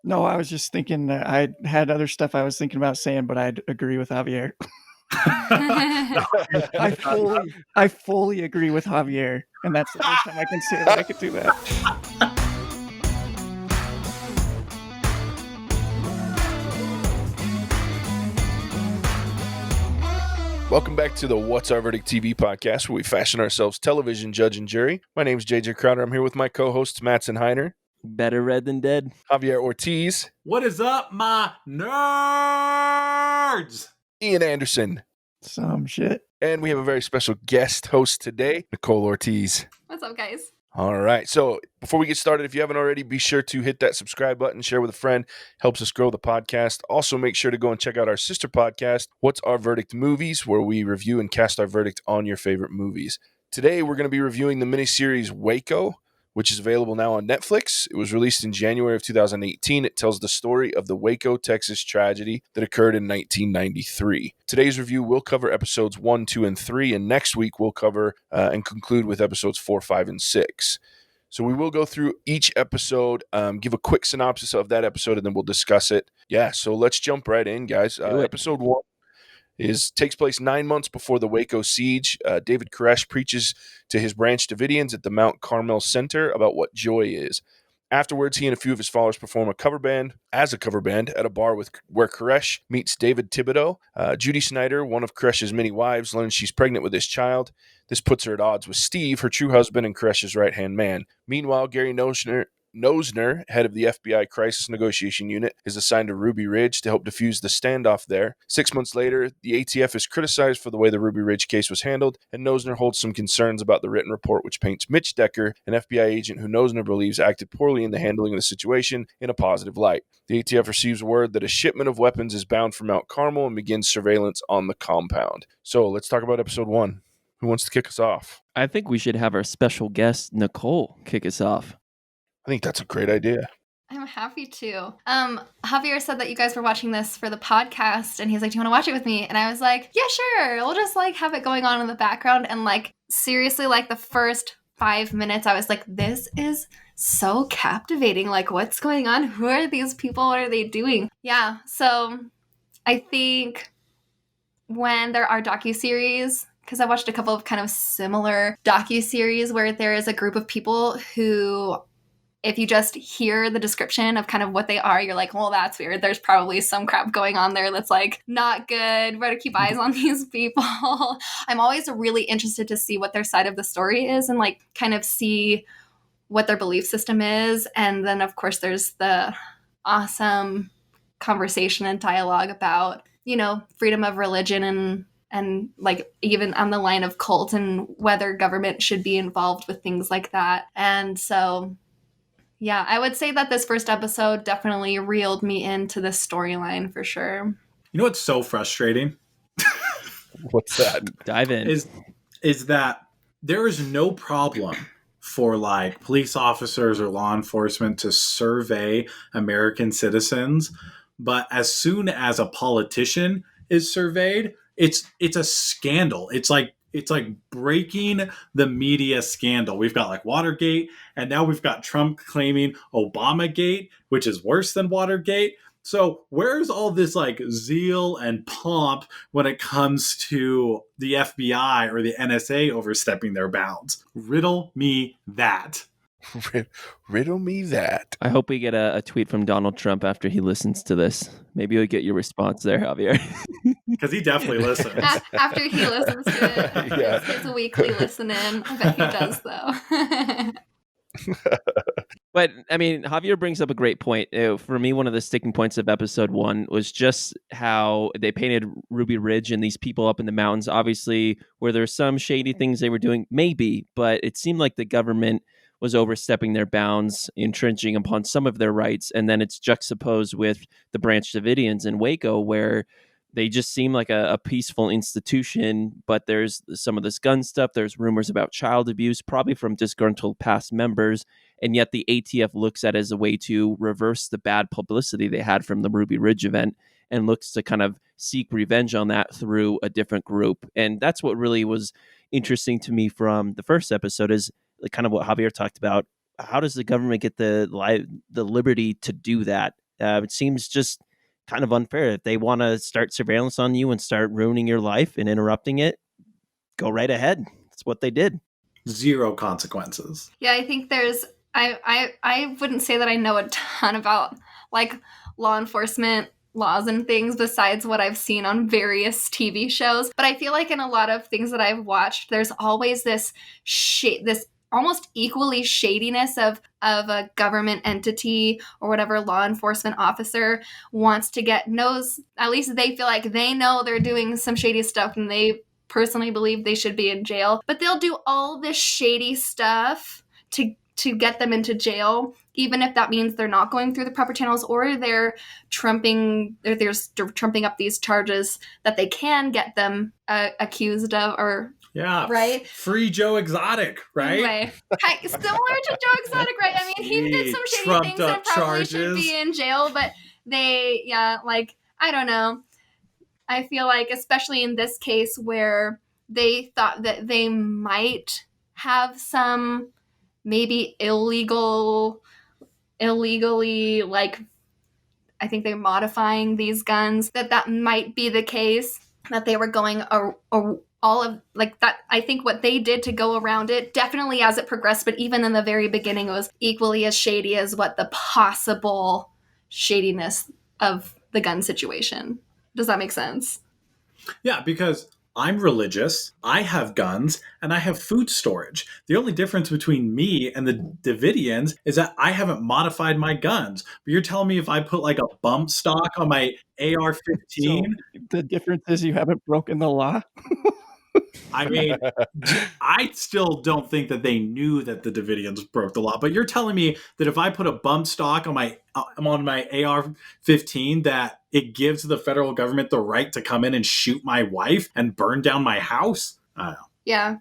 No, I was just thinking that I had other stuff I was thinking about saying, but I'd agree with Javier. I fully agree with Javier, and that's the first time I can say that I could do that. Welcome back to the What's Our Verdict TV podcast, where we fashion ourselves television judge and jury. My name is JJ Crowder. I'm here with my co-hosts Mattson Heiner, Better red than dead, Javier Ortiz. What is up, my nerds? Ian Anderson. Some shit. And we have a very special guest host today, Nicole Ortiz. What's up, guys? All right. So before we get started, if you haven't already, be sure to hit that subscribe button, share with a friend, helps us grow the podcast. Also, make sure to go and check out our sister podcast, What's Our Verdict Movies, where we review and cast our verdict on your favorite movies. Today, we're going to be reviewing the miniseries Waco, which is available now on Netflix. It was released in January of 2018. It tells the story of the Waco, Texas tragedy that occurred in 1993. Today's review will cover episodes 1, 2, and 3, and next week we'll cover and conclude with episodes 4, 5, and 6. So we will go through each episode, give a quick synopsis of that episode, and then we'll discuss it. Yeah, so let's jump right in, guys. Episode 1 takes place 9 months before the Waco siege. David Koresh preaches to his Branch Davidians at the Mount Carmel Center about what joy is. Afterwards, he and a few of his followers perform a cover band at a bar where Koresh meets David Thibodeau. Judy Snyder, one of Koresh's many wives, learns she's pregnant with his child. This puts her at odds with Steve, her true husband and Koresh's right-hand man. Meanwhile, Gary Nosner, head of the FBI Crisis Negotiation Unit, is assigned to Ruby Ridge to help defuse the standoff there. 6 months later, the ATF is criticized for the way the Ruby Ridge case was handled, and Nosner holds some concerns about the written report, which paints Mitch Decker, an FBI agent who Nosner believes acted poorly in the handling of the situation, in a positive light. The ATF receives word that a shipment of weapons is bound for Mount Carmel and begins surveillance on the compound. So let's talk about episode 1. Who wants to kick us off? I think we should have our special guest, Nicole, kick us off. I think that's a great idea. I'm happy to. Javier said that you guys were watching this for the podcast, and he's like, do you want to watch it with me? And I was like, yeah, sure. We'll just have it going on in the background. And seriously, the first 5 minutes, I was like, this is so captivating. What's going on? Who are these people? What are they doing? Yeah. So I think when there are docuseries, because I watched a couple of kind of similar docuseries where there is a group of people who, if you just hear the description of kind of what they are, you're like, well, that's weird. There's probably some crap going on there that's not good. Better keep eyes on these people. I'm always really interested to see what their side of the story is and kind of see what their belief system is. And then, of course, there's the awesome conversation and dialogue about, freedom of religion and even on the line of cult and whether government should be involved with things like that. And so, yeah, I would say that this first episode definitely reeled me into this storyline for sure. You know what's so frustrating? What's that? Dive in. Is that there is no problem for police officers or law enforcement to survey American citizens, but as soon as a politician is surveyed, it's a scandal. It's like breaking the media scandal. We've got Watergate, and now we've got Trump claiming Obamagate, which is worse than Watergate. So where's all this zeal and pomp when it comes to the FBI or the NSA overstepping their bounds? Riddle me that. Riddle me that. I hope we get a tweet from Donald Trump after he listens to this. Maybe we'll get your response there, Javier. Because he definitely listens. After he listens to it. Yeah. His weekly listen-in. I bet he does, though. But, Javier brings up a great point. For me, one of the sticking points of episode 1 was just how they painted Ruby Ridge and these people up in the mountains. Obviously, where there's some shady things they were doing, maybe, but it seemed like the government was overstepping their bounds, entrenching upon some of their rights. And then it's juxtaposed with the Branch Davidians in Waco, where they just seem like a peaceful institution, but there's some of this gun stuff. There's rumors about child abuse, probably from disgruntled past members. And yet the ATF looks at it as a way to reverse the bad publicity they had from the Ruby Ridge event and looks to kind of seek revenge on that through a different group. And that's what really was interesting to me from the first episode, is kind of what Javier talked about. How does the government get the liberty to do that? It seems just kind of unfair. If they want to start surveillance on you and start ruining your life and interrupting it, go right ahead. That's what they did. Zero consequences. Yeah, I think there's I wouldn't say that I know a ton about like law enforcement laws and things besides what I've seen on various TV shows, but I feel like in a lot of things that I've watched, there's always this this almost equally shadiness of a government entity or whatever law enforcement officer wants to get, knows, at least they feel like they know they're doing some shady stuff and they personally believe they should be in jail, but they'll do all this shady stuff to get them into jail, even if that means they're not going through the proper channels or they're trumping up these charges that they can get them accused of, or Yeah. right. Free Joe Exotic, right? Anyway, similar to Joe Exotic, right? I mean, he did some shady things and probably should be in jail, but I don't know. I feel like, especially in this case where they thought that they might have some maybe illegally, like, I think they're modifying these guns, that might be the case, that they were going all of like that. I think what they did to go around it, definitely as it progressed, but even in the very beginning, it was equally as shady as what the possible shadiness of the gun situation. Does that make sense? Yeah, because I'm religious, I have guns, and I have food storage. The only difference between me and the Davidians is that I haven't modified my guns. But you're telling me if I put like a bump stock on my AR-15? So the difference is you haven't broken the law. I mean, I still don't think that they knew that the Davidians broke the law. But you're telling me that if I put a bump stock on my AR-15, that it gives the federal government the right to come in and shoot my wife and burn down my house? I don't know. Yeah.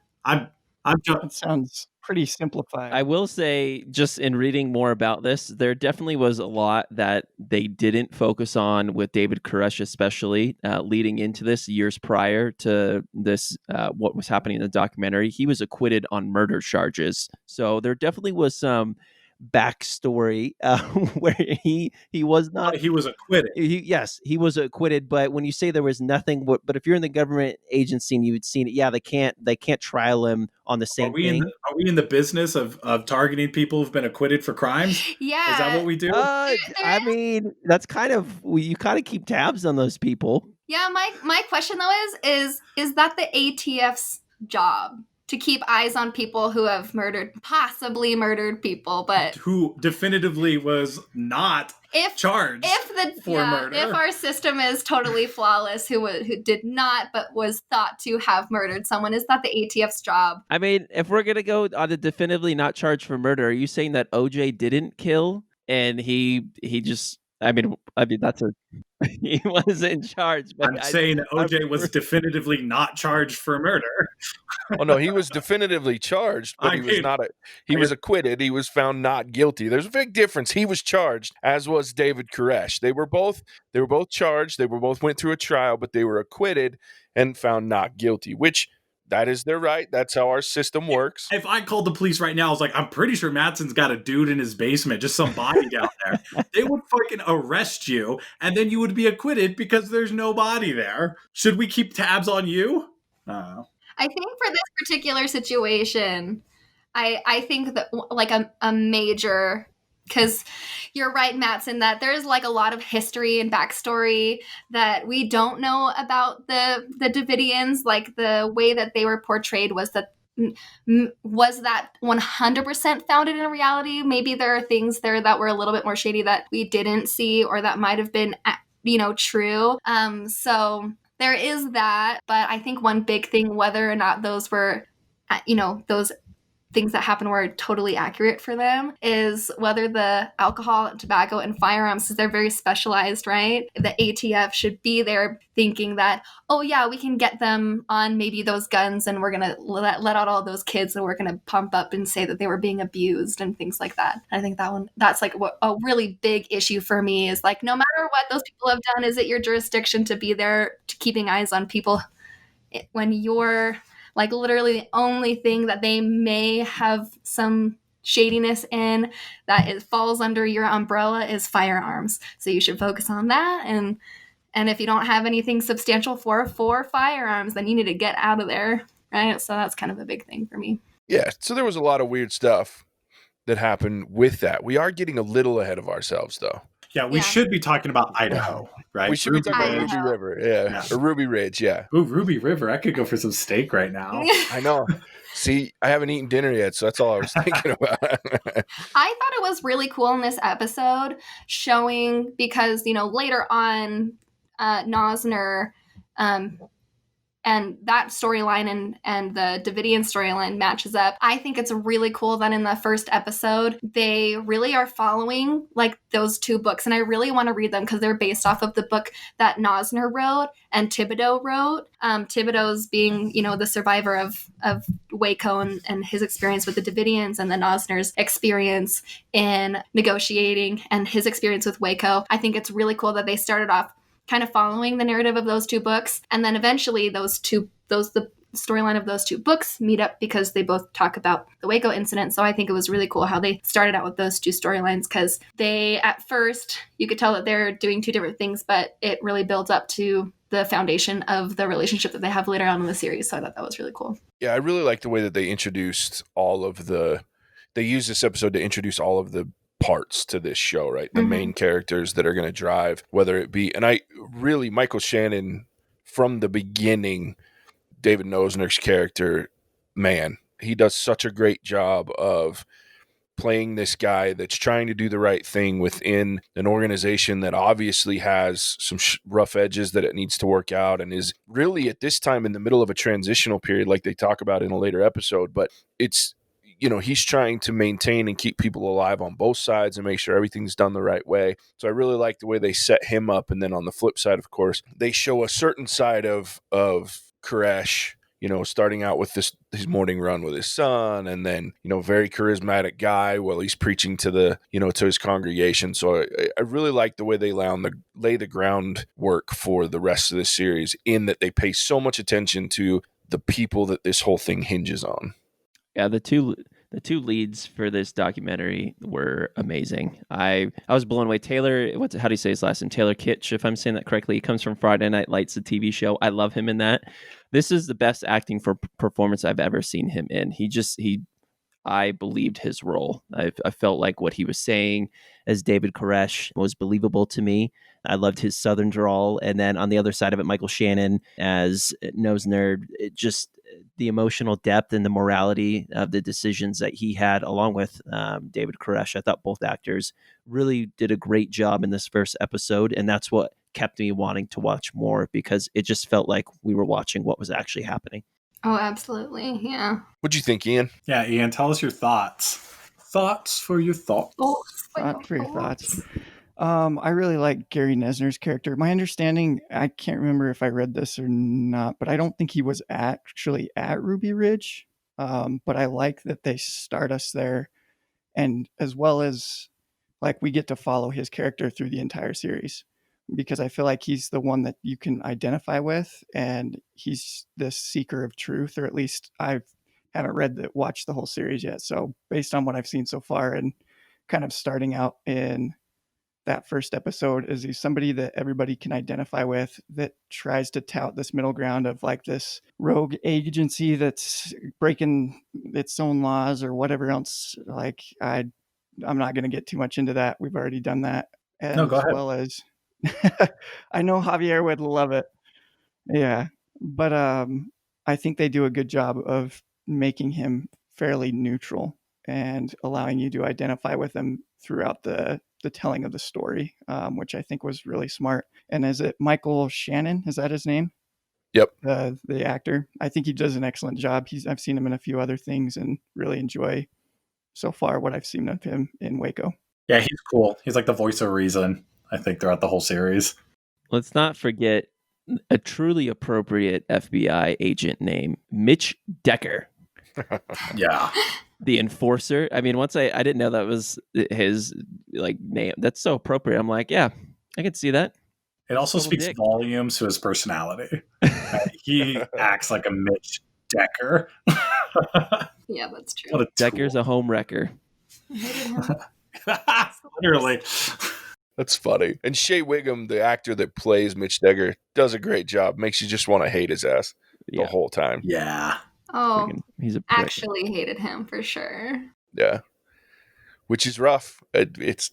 That sounds pretty simplified. I will say, just in reading more about this, there definitely was a lot that they didn't focus on with David Koresh, especially leading into this years prior to this, what was happening in the documentary. He was acquitted on murder charges. So there definitely was some backstory where he was not. He was acquitted. Yes, he was acquitted. But when you say there was nothing, but if you're in the government agency and you'd seen it, yeah, they can't trial him on the same thing. Are we in the business of targeting people who've been acquitted for crimes? Yeah. Is that what we do? I mean, that's you kind of keep tabs on those people. Yeah, my question though is that the ATF's job? To keep eyes on people who have possibly murdered people, but who definitively was not charged for murder. If our system is totally flawless, who did not but was thought to have murdered someone, is that the ATF's job? I mean, if we're gonna go on the definitively not charged for murder, are you saying that OJ didn't kill and he just? I mean that's he was in charge. But I'm saying that OJ was definitively not charged for murder. Oh no, he was definitively charged, but he was acquitted. He was found not guilty. There's a big difference. He was charged, as was David Koresh. They were both charged. They both went through a trial, but they were acquitted and found not guilty, which that is their right. That's how our system works. If I called the police right now, I was like, I'm pretty sure Mattson's got a dude in his basement, just some body down there. They would fucking arrest you, and then you would be acquitted because there's no body there. Should we keep tabs on you? I think for this particular situation, I think that like a major, because you're right, Mattson, that there's like a lot of history and backstory that we don't know about the Davidians. Like the way that they were portrayed was that 100% founded in reality? Maybe there are things there that were a little bit more shady that we didn't see, or that might have been, true. So there is that. But I think one big thing, whether or not those were, those things that happen were totally accurate for them, is whether the alcohol, tobacco, and firearms, because they're very specialized, right? The ATF should be there thinking that, oh yeah, we can get them on maybe those guns, and we're gonna let out all those kids, and we're gonna pump up and say that they were being abused and things like that. I think that's like what a really big issue for me is, like, no matter what those people have done, is it your jurisdiction to be there to keeping eyes on people when you're like literally the only thing that they may have some shadiness in that falls under your umbrella is firearms. So you should focus on that. And if you don't have anything substantial for firearms, then you need to get out of there, right? So that's kind of a big thing for me. Yeah, so there was a lot of weird stuff that happened with that. We are getting a little ahead of ourselves, though. Yeah, we should be talking about Idaho, right? We should be talking about Idaho. Ruby River, yeah. Or Ruby Ridge, yeah. Ooh, Ruby River. I could go for some steak right now. I know. See, I haven't eaten dinner yet, so that's all I was thinking about. I thought it was really cool in this episode showing, because, you know, later on, Nosner, and that storyline and the Davidian storyline matches up. I think it's really cool that in the first episode, they really are following like those two books. And I really want to read them because they're based off of the book that Nosner wrote and Thibodeau wrote. Thibodeau's being, you know, the survivor of Waco and his experience with the Davidians, and then Nosner's experience in negotiating and his experience with Waco. I think it's really cool that they started off kind of following the narrative of those two books, and then eventually the storyline of those two books meet up because they both talk about the Waco incident. So I think it was really cool how they started out with those two storylines, because they, at first, you could tell that they're doing two different things, but it really builds up to the foundation of the relationship that they have later on in the series. So I thought that was really cool. Yeah, I really like the way that they introduced they used this episode to introduce all of the parts to this show, right? The main characters that are going to drive, whether it be, and Michael Shannon, from the beginning, David Nosner's character, man, he does such a great job of playing this guy that's trying to do the right thing within an organization that obviously has some rough edges that it needs to work out, and is really at this time in the middle of a transitional period, like they talk about in a later episode. But it's, you know, he's trying to maintain and keep people alive on both sides and make sure everything's done the right way. So I really like the way they set him up. And then on the flip side, of course, they show a certain side of Koresh, you know, starting out with his morning run with his son, and then, you know, very charismatic guy while he's preaching to his congregation. So I really like the way they lay the groundwork for the rest of the series, in that they pay so much attention to the people that this whole thing hinges on. Yeah, the two leads for this documentary were amazing. I was blown away. Taylor, how do you say his last name? Taylor Kitsch, if I'm saying that correctly. He comes from Friday Night Lights, the TV show. I love him in that. This is the best acting for performance I've ever seen him in. I believed his role. I felt like what he was saying as David Koresh was believable to me. I loved his Southern drawl. And then on the other side of it, Michael Shannon as Nosner, just the emotional depth and the morality of the decisions that he had, along with David Koresh. I thought both actors really did a great job in this first episode. And that's what kept me wanting to watch more, because it just felt like we were watching what was actually happening. Oh, absolutely. Yeah. What'd you think, Ian? Yeah, Ian, tell us your thoughts. Thoughts for your thoughts. Thoughts for your thoughts. I really like Gary Nesner's character. My understanding, I can't remember if I read this or not, but I don't think he was actually at Ruby Ridge. But I like that they start us there, and as well as like we get to follow his character through the entire series, because I feel like he's the one that you can identify with, and he's this seeker of truth, or at least I haven't watched the whole series yet. So based on what I've seen so far, and kind of starting out in that first episode, is he's somebody that everybody can identify with, that tries to tout this middle ground of like this rogue agency that's breaking its own laws or whatever else. Like I'm not going to get too much into that. We've already done that. And No, go ahead. As well as I know Javier would love it. Yeah. But I think they do a good job of making him fairly neutral and allowing you to identify with him throughout the telling of the story, which I think was really smart. And is it Michael Shannon? Is that his name? Yep. The actor. I think he does an excellent job. I've seen him in a few other things and really enjoy so far what I've seen of him in Waco. Yeah, he's cool. He's like the voice of reason, I think, throughout the whole series. Let's not forget a truly appropriate FBI agent name, Mitch Decker. Yeah. The enforcer. I mean, once I didn't know that was his like name. That's so appropriate. I'm like, yeah, I can see that. It also speaks volumes to his personality. He acts like a Mitch Decker. Yeah, that's true. What a Decker's tool. a home wrecker. I hated him. Literally. That's funny. And Shea Wiggum, the actor that plays Mitch Degger, does a great job. Makes you just want to hate his ass the Yeah. whole time. Yeah. Oh, He's a prick. actually hated him for sure. Yeah. Which is rough. It's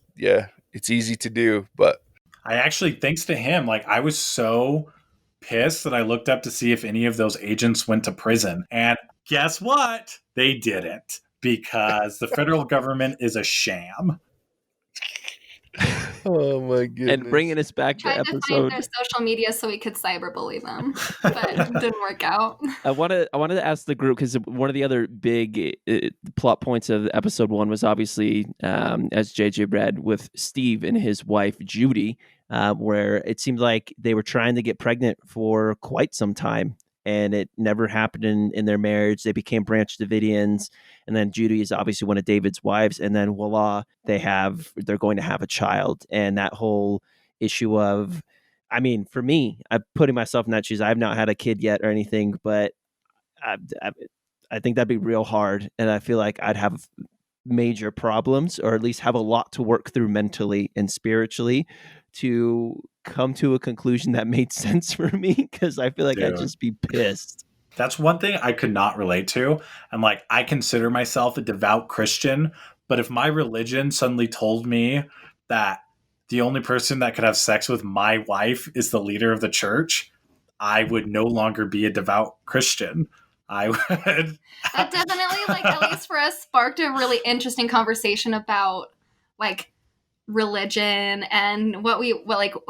easy to do, but I actually, thanks to him, like I was so pissed that I looked up to see if any of those agents went to prison. And guess what? They didn't, because the federal government is a sham. oh my goodness. And bringing us back to Tried to find episode, their social media so we could cyberbully them, but it didn't work out. I wanted to ask the group, because one of the other big plot points of episode 1 was obviously, as JJ read, with Steve and his wife Judy, where it seemed like they were trying to get pregnant for quite some time, and it never happened in their marriage. They became Branch Davidians, and then Judy is obviously one of David's wives, and then voila, they're going to have a child. And that whole issue of, I mean, for me, I'm putting myself in that shoes. I've not had a kid yet or anything, but I think that'd be real hard, and I feel like I'd have major problems, or at least have a lot to work through mentally and spiritually to come to a conclusion that made sense for me, because I feel like I'd just be pissed. That's one thing I could not relate to. And like, I consider myself a devout Christian, but if my religion suddenly told me that the only person that could have sex with my wife is the leader of the church, I would no longer be a devout Christian. I would. That definitely, like, at least for us, sparked a really interesting conversation about, like, religion and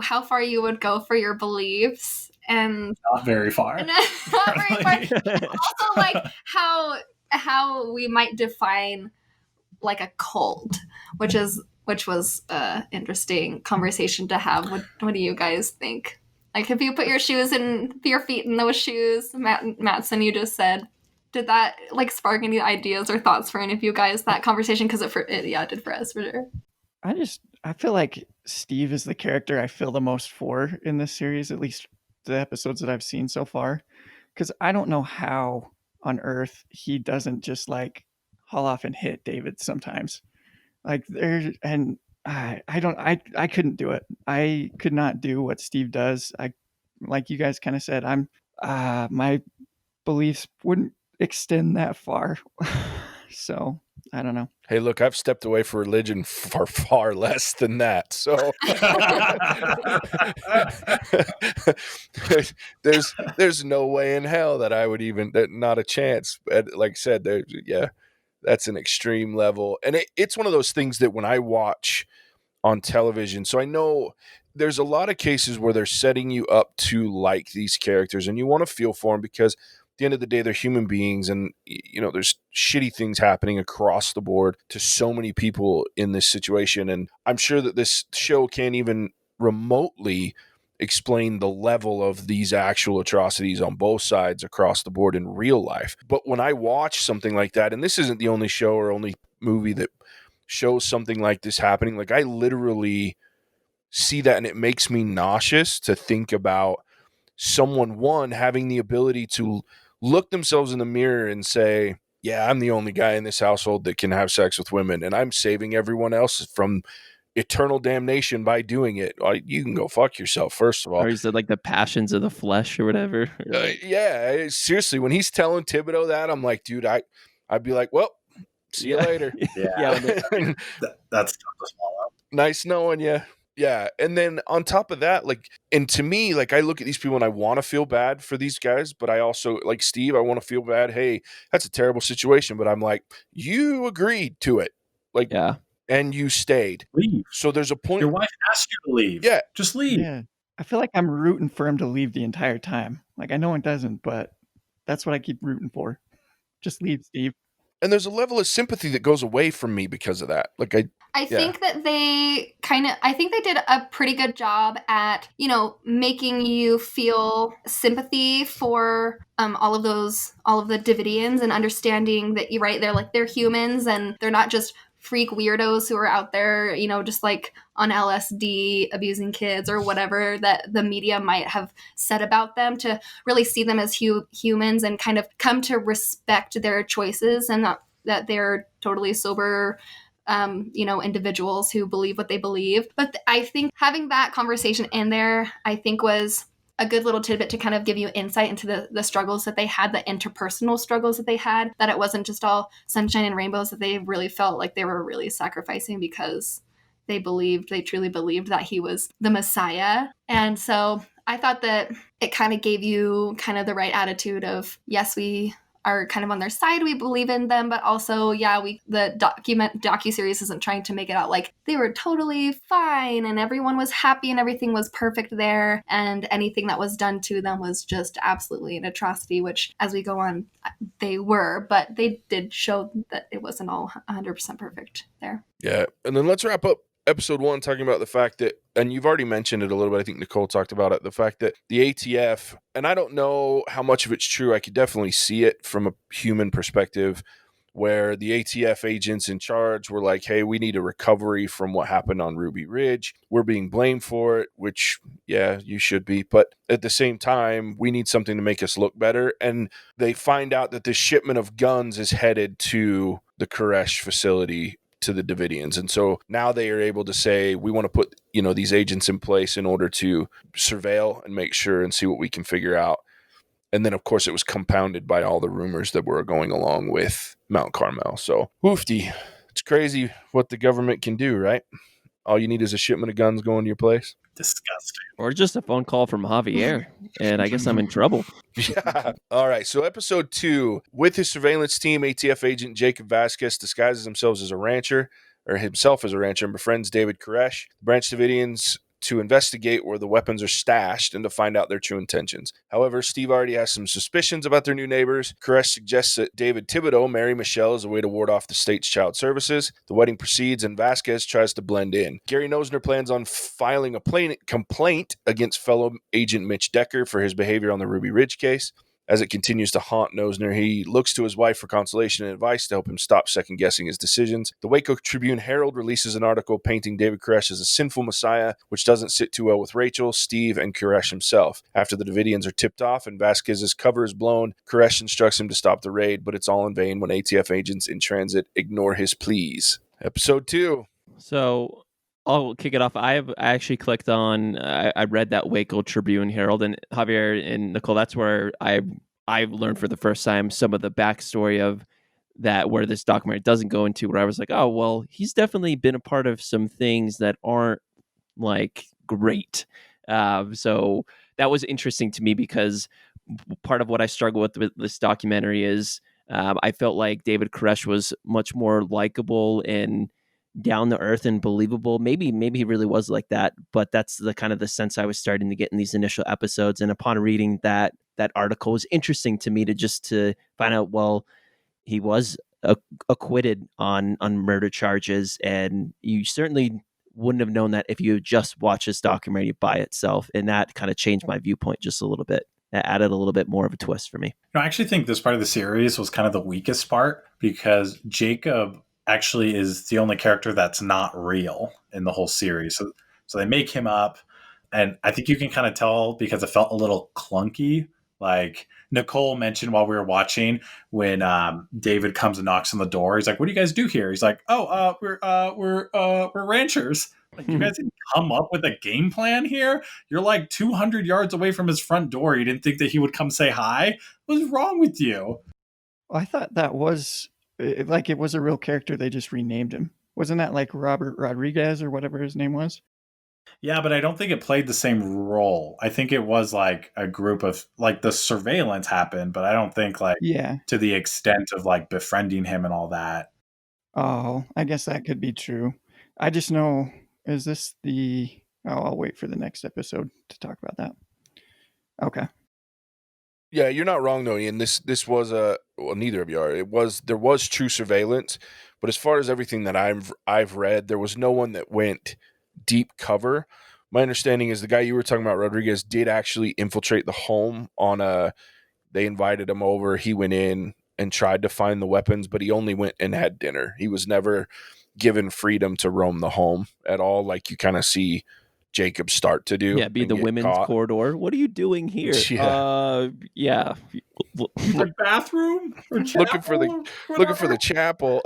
how far you would go for your beliefs, and Not very far. not very far. Also, like, how we might define like a cult, which was a interesting conversation to have. What do you guys think? Like, if you put your feet in those shoes, Mattson, you just said, did that like spark any ideas or thoughts for any of you guys, that conversation? Because it did for us, for sure. I feel like Steve is the character I feel the most for in this series, at least the episodes that I've seen so far. Because I don't know how on earth he doesn't just like haul off and hit David sometimes. Like I couldn't do it. I could not do what Steve does. Like you guys kind of said, my beliefs wouldn't extend that far. So I don't know. Hey, look, I've stepped away from religion for far less than that. So there's no way in hell that I would not a chance. Like I said, that's an extreme level. And it's one of those things that when I watch on television, so I know there's a lot of cases where they're setting you up to like these characters and you want to feel for them, because at the end of the day, they're human beings, and there's shitty things happening across the board to so many people in this situation. And I'm sure that this show can't even remotely explain the level of these actual atrocities on both sides across the board in real life. But when I watch something like that, and this isn't the only show or only movie that shows something like this happening, like I literally see that and it makes me nauseous to think about someone having the ability to look themselves in the mirror and say, yeah, I'm the only guy in this household that can have sex with women, and I'm saving everyone else from eternal damnation by doing it. You can go fuck yourself, first of all. Or is it like the passions of the flesh or whatever? Yeah, seriously, when he's telling Thibodeau that, I'm like, dude, I'd be like, well, see you later. Yeah. That's tough to swallow. Nice knowing you. Yeah. And then on top of that, like, and to me, like, I look at these people and I want to feel bad for these guys, but I also, like Steve, I want to feel bad. Hey, that's a terrible situation. But I'm like, you agreed to it. Like, yeah. And you stayed. Leave. So there's a point. Your wife asked you to leave. Yeah. Just leave. Yeah. I feel like I'm rooting for him to leave the entire time. Like, I know it doesn't, but that's what I keep rooting for. Just leave, Steve. And there's a level of sympathy that goes away from me because of that. Like I think that they did a pretty good job at, making you feel sympathy for all of the Davidians, and understanding that they're humans and they're not just freak weirdos who are out there, just like on LSD abusing kids or whatever that the media might have said about them, to really see them as humans and kind of come to respect their choices, and that they're totally sober individuals who believe what they believe. But I think having that conversation in there, I think was a good little tidbit to kind of give you insight into the struggles that they had, the interpersonal struggles that they had, that it wasn't just all sunshine and rainbows, that they really felt like they were really sacrificing because they truly believed that he was the Messiah. And so I thought that it kind of gave you kind of the right attitude of, yes, we are kind of on their side, we believe in them, but also, the docuseries isn't trying to make it out like they were totally fine and everyone was happy and everything was perfect there, and anything that was done to them was just absolutely an atrocity, which as we go on, they were, but they did show that it wasn't all 100% perfect there. Yeah, and then let's wrap up episode 1 talking about the fact that, and you've already mentioned it a little bit, I think Nicole talked about it, the fact that the ATF, and I don't know how much of it's true, I could definitely see it from a human perspective, where the ATF agents in charge were like, hey, we need a recovery from what happened on Ruby Ridge. We're being blamed for it, which, yeah, you should be. But at the same time, we need something to make us look better. And they find out that this shipment of guns is headed to the Koresh facility, to the Davidians. And so now they are able to say, we want to put, these agents in place in order to surveil and make sure and see what we can figure out. And then, of course, it was compounded by all the rumors that were going along with Mount Carmel. So, woofty. It's crazy what the government can do, right? All you need is a shipment of guns going to your place. Disgusting. Or just a phone call from Javier, and I guess I'm in trouble. Yeah. All right. So episode 2, with his surveillance team, ATF agent Jacob Vasquez disguises himself as a rancher, and befriends David Koresh. The Branch Davidians to investigate where the weapons are stashed and to find out their true intentions. However, Steve already has some suspicions about their new neighbors. Koresh suggests that David Thibodeau marry Michelle as a way to ward off the state's child services. The wedding proceeds, and Vasquez tries to blend in. Gary Nosner plans on filing a complaint against fellow agent Mitch Decker for his behavior on the Ruby Ridge case. As it continues to haunt Nosner, he looks to his wife for consolation and advice to help him stop second-guessing his decisions. The Waco Tribune-Herald releases an article painting David Koresh as a sinful messiah, which doesn't sit too well with Rachel, Steve, and Koresh himself. After the Davidians are tipped off and Vasquez's cover is blown, Koresh instructs him to stop the raid, but it's all in vain when ATF agents in transit ignore his pleas. Episode 2. So I'll kick it off. I actually clicked on, I read that Waco Tribune Herald, and Javier and Nicole, that's where I learned for the first time some of the backstory of that, where this documentary doesn't go into, where I was like, oh, well, he's definitely been a part of some things that aren't like great. So that was interesting to me, because part of what I struggle with this documentary is I felt like David Koresh was much more likable and down to earth and believable. Maybe he really was like that, but that's the kind of the sense I was starting to get in these initial episodes. And upon reading that article, was interesting to me to find out, well, he was acquitted on murder charges, and you certainly wouldn't have known that if you just watched this documentary by itself. And that kind of changed my viewpoint just a little bit. That added a little bit more of a twist for me. I actually think this part of the series was kind of the weakest part, because Jacob actually is the only character that's not real in the whole series. So they make him up, and I think you can kind of tell because it felt a little clunky. Like Nicole mentioned while we were watching, when David comes and knocks on the door, he's like, "What do you guys do here?" He's like, "Oh, we're ranchers." Like, you guys didn't come up with a game plan here? You're like 200 yards away from his front door. You didn't think that he would come say hi? What's wrong with you? I thought that was like, it was a real character. They just renamed him. Wasn't that like Robert Rodriguez or whatever his name was? Yeah, but I don't think it played the same role. I think it was like a group of, like, the surveillance happened, but I don't think like to the extent of like befriending him and all that. Oh, I guess that could be true. I just know, is this the... Oh, I'll wait for the next episode to talk about that. Okay. Yeah, you're not wrong though, Ian. This was neither of you are. There was true surveillance, but as far as everything that I've read, there was no one that went deep cover. My understanding is the guy you were talking about, Rodriguez, did actually infiltrate the home they invited him over. He went in and tried to find the weapons, but he only went and had dinner. He was never given freedom to roam the home at all, like you kind of see Jacob start to do. Yeah, be the women's corridor. What are you doing here? Yeah. The bathroom? Or looking for the chapel.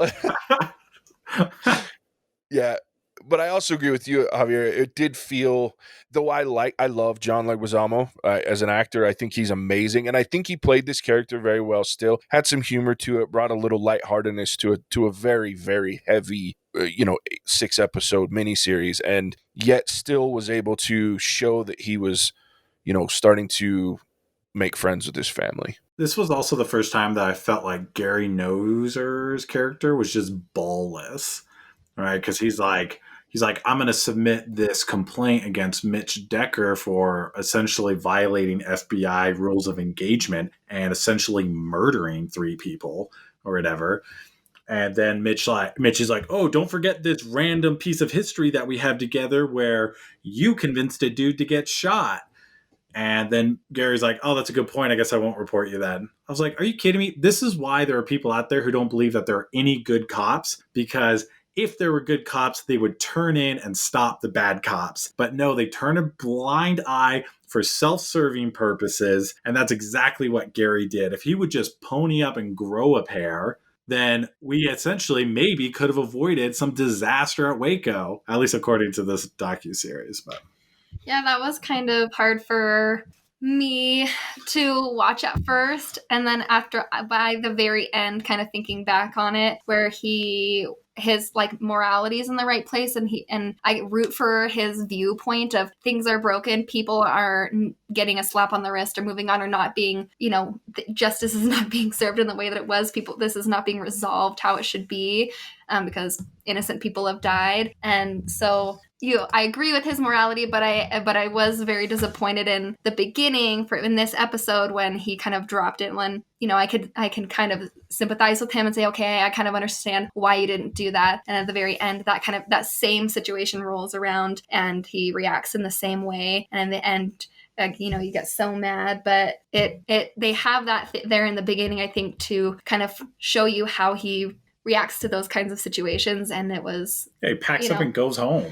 Yeah. But I also agree with you, Javier. It did feel, though I love John Leguizamo as an actor. I think he's amazing, and I think he played this character very well. Still had some humor to it, brought a little lightheartedness to a very, very heavy, 6-episode miniseries, and yet still was able to show that he was, starting to make friends with his family. This was also the first time that I felt like Gary Nozer's character was just ballless, right? Because he's like, I'm going to submit this complaint against Mitch Decker for essentially violating FBI rules of engagement and essentially murdering 3 people or whatever. And then Mitch is like, oh, don't forget this random piece of history that we have together where you convinced a dude to get shot. And then Gary's like, oh, that's a good point. I guess I won't report you then. I was like, are you kidding me? This is why there are people out there who don't believe that there are any good cops, because if there were good cops, they would turn in and stop the bad cops. But no, they turn a blind eye for self-serving purposes. And that's exactly what Gary did. If he would just pony up and grow a pair, then we essentially maybe could have avoided some disaster at Waco, at least according to this docuseries. But yeah, that was kind of hard for me to watch at first. And then by the very end, kind of thinking back on it, where his like morality is in the right place, and I root for his viewpoint of things are broken, people are getting a slap on the wrist or moving on, or not being, justice is not being served in the way that it was. This is not being resolved how it should be, because innocent people have died. And so I agree with his morality, but I was very disappointed in the beginning in this episode when he kind of dropped it. When I can kind of sympathize with him and say, okay, I kind of understand why you didn't do that. And at the very end, that same situation rolls around and he reacts in the same way. And in the end, you get so mad, but they have that there in the beginning, I think, to kind of show you how he reacts to those kinds of situations. And it was, he packs up and goes home.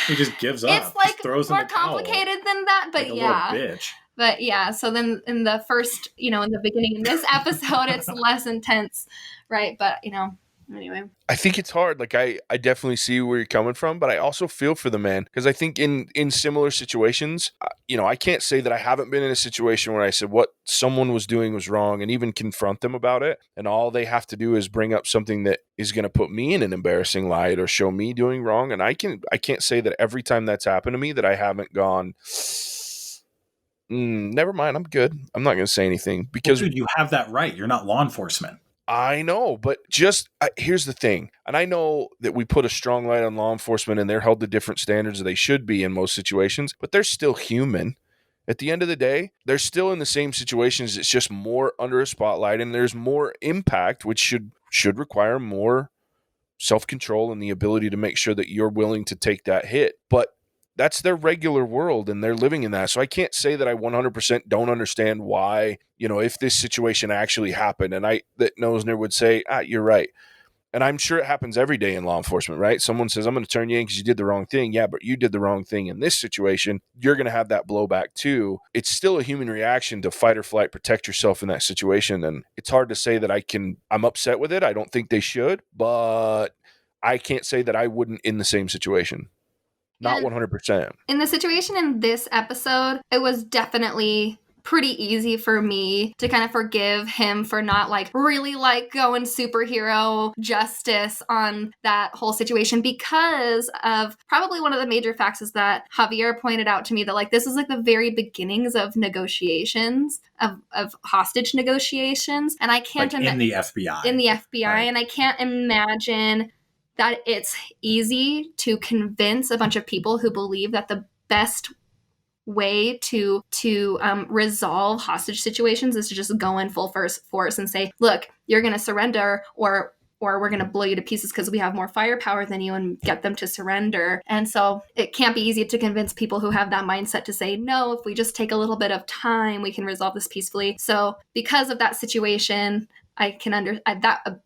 He just gives up. It's like throws more complicated than that, but like a yeah. little bitch. But yeah, so then in the first, in the beginning in this episode, it's less intense, right? But, anyway. I think it's hard. Like, I definitely see where you're coming from, but I also feel for the man, because I think in similar situations, I can't say that I haven't been in a situation where I said what someone was doing was wrong and even confront them about it. And all they have to do is bring up something that is going to put me in an embarrassing light or show me doing wrong. And I can't say that every time that's happened to me that I haven't gone, never mind, I'm good. I'm not going to say anything, because dude, you have that right. You're not law enforcement. I know, but here's the thing. And I know that we put a strong light on law enforcement and they're held to different standards they should be in most situations, but they're still human. At the end of the day, they're still in the same situations. It's just more under a spotlight, and there's more impact, which should require more self-control and the ability to make sure that you're willing to take that hit. But that's their regular world and they're living in that. So I can't say that I 100% don't understand why, if this situation actually happened, and that Nosner would say, you're right. And I'm sure it happens every day in law enforcement, right? Someone says, I'm going to turn you in because you did the wrong thing. Yeah, but you did the wrong thing in this situation. You're going to have that blowback too. It's still a human reaction to fight or flight, protect yourself in that situation. And it's hard to say that I'm upset with it. I don't think they should, but I can't say that I wouldn't in the same situation. Not 100%. In the situation in this episode, it was definitely pretty easy for me to kind of forgive him for not really going superhero justice on that whole situation, because of probably one of the major facts is that Javier pointed out to me that this is the very beginnings of negotiations, of hostage negotiations. And I can't in the FBI. Right. And I can't imagine that it's easy to convince a bunch of people who believe that the best way to resolve hostage situations is to just go in full force and say, look, you're going to surrender, or we're going to blow you to pieces because we have more firepower than you, and get them to surrender. And so it can't be easy to convince people who have that mindset to say, no, if we just take a little bit of time, we can resolve this peacefully. So because of that situation, I can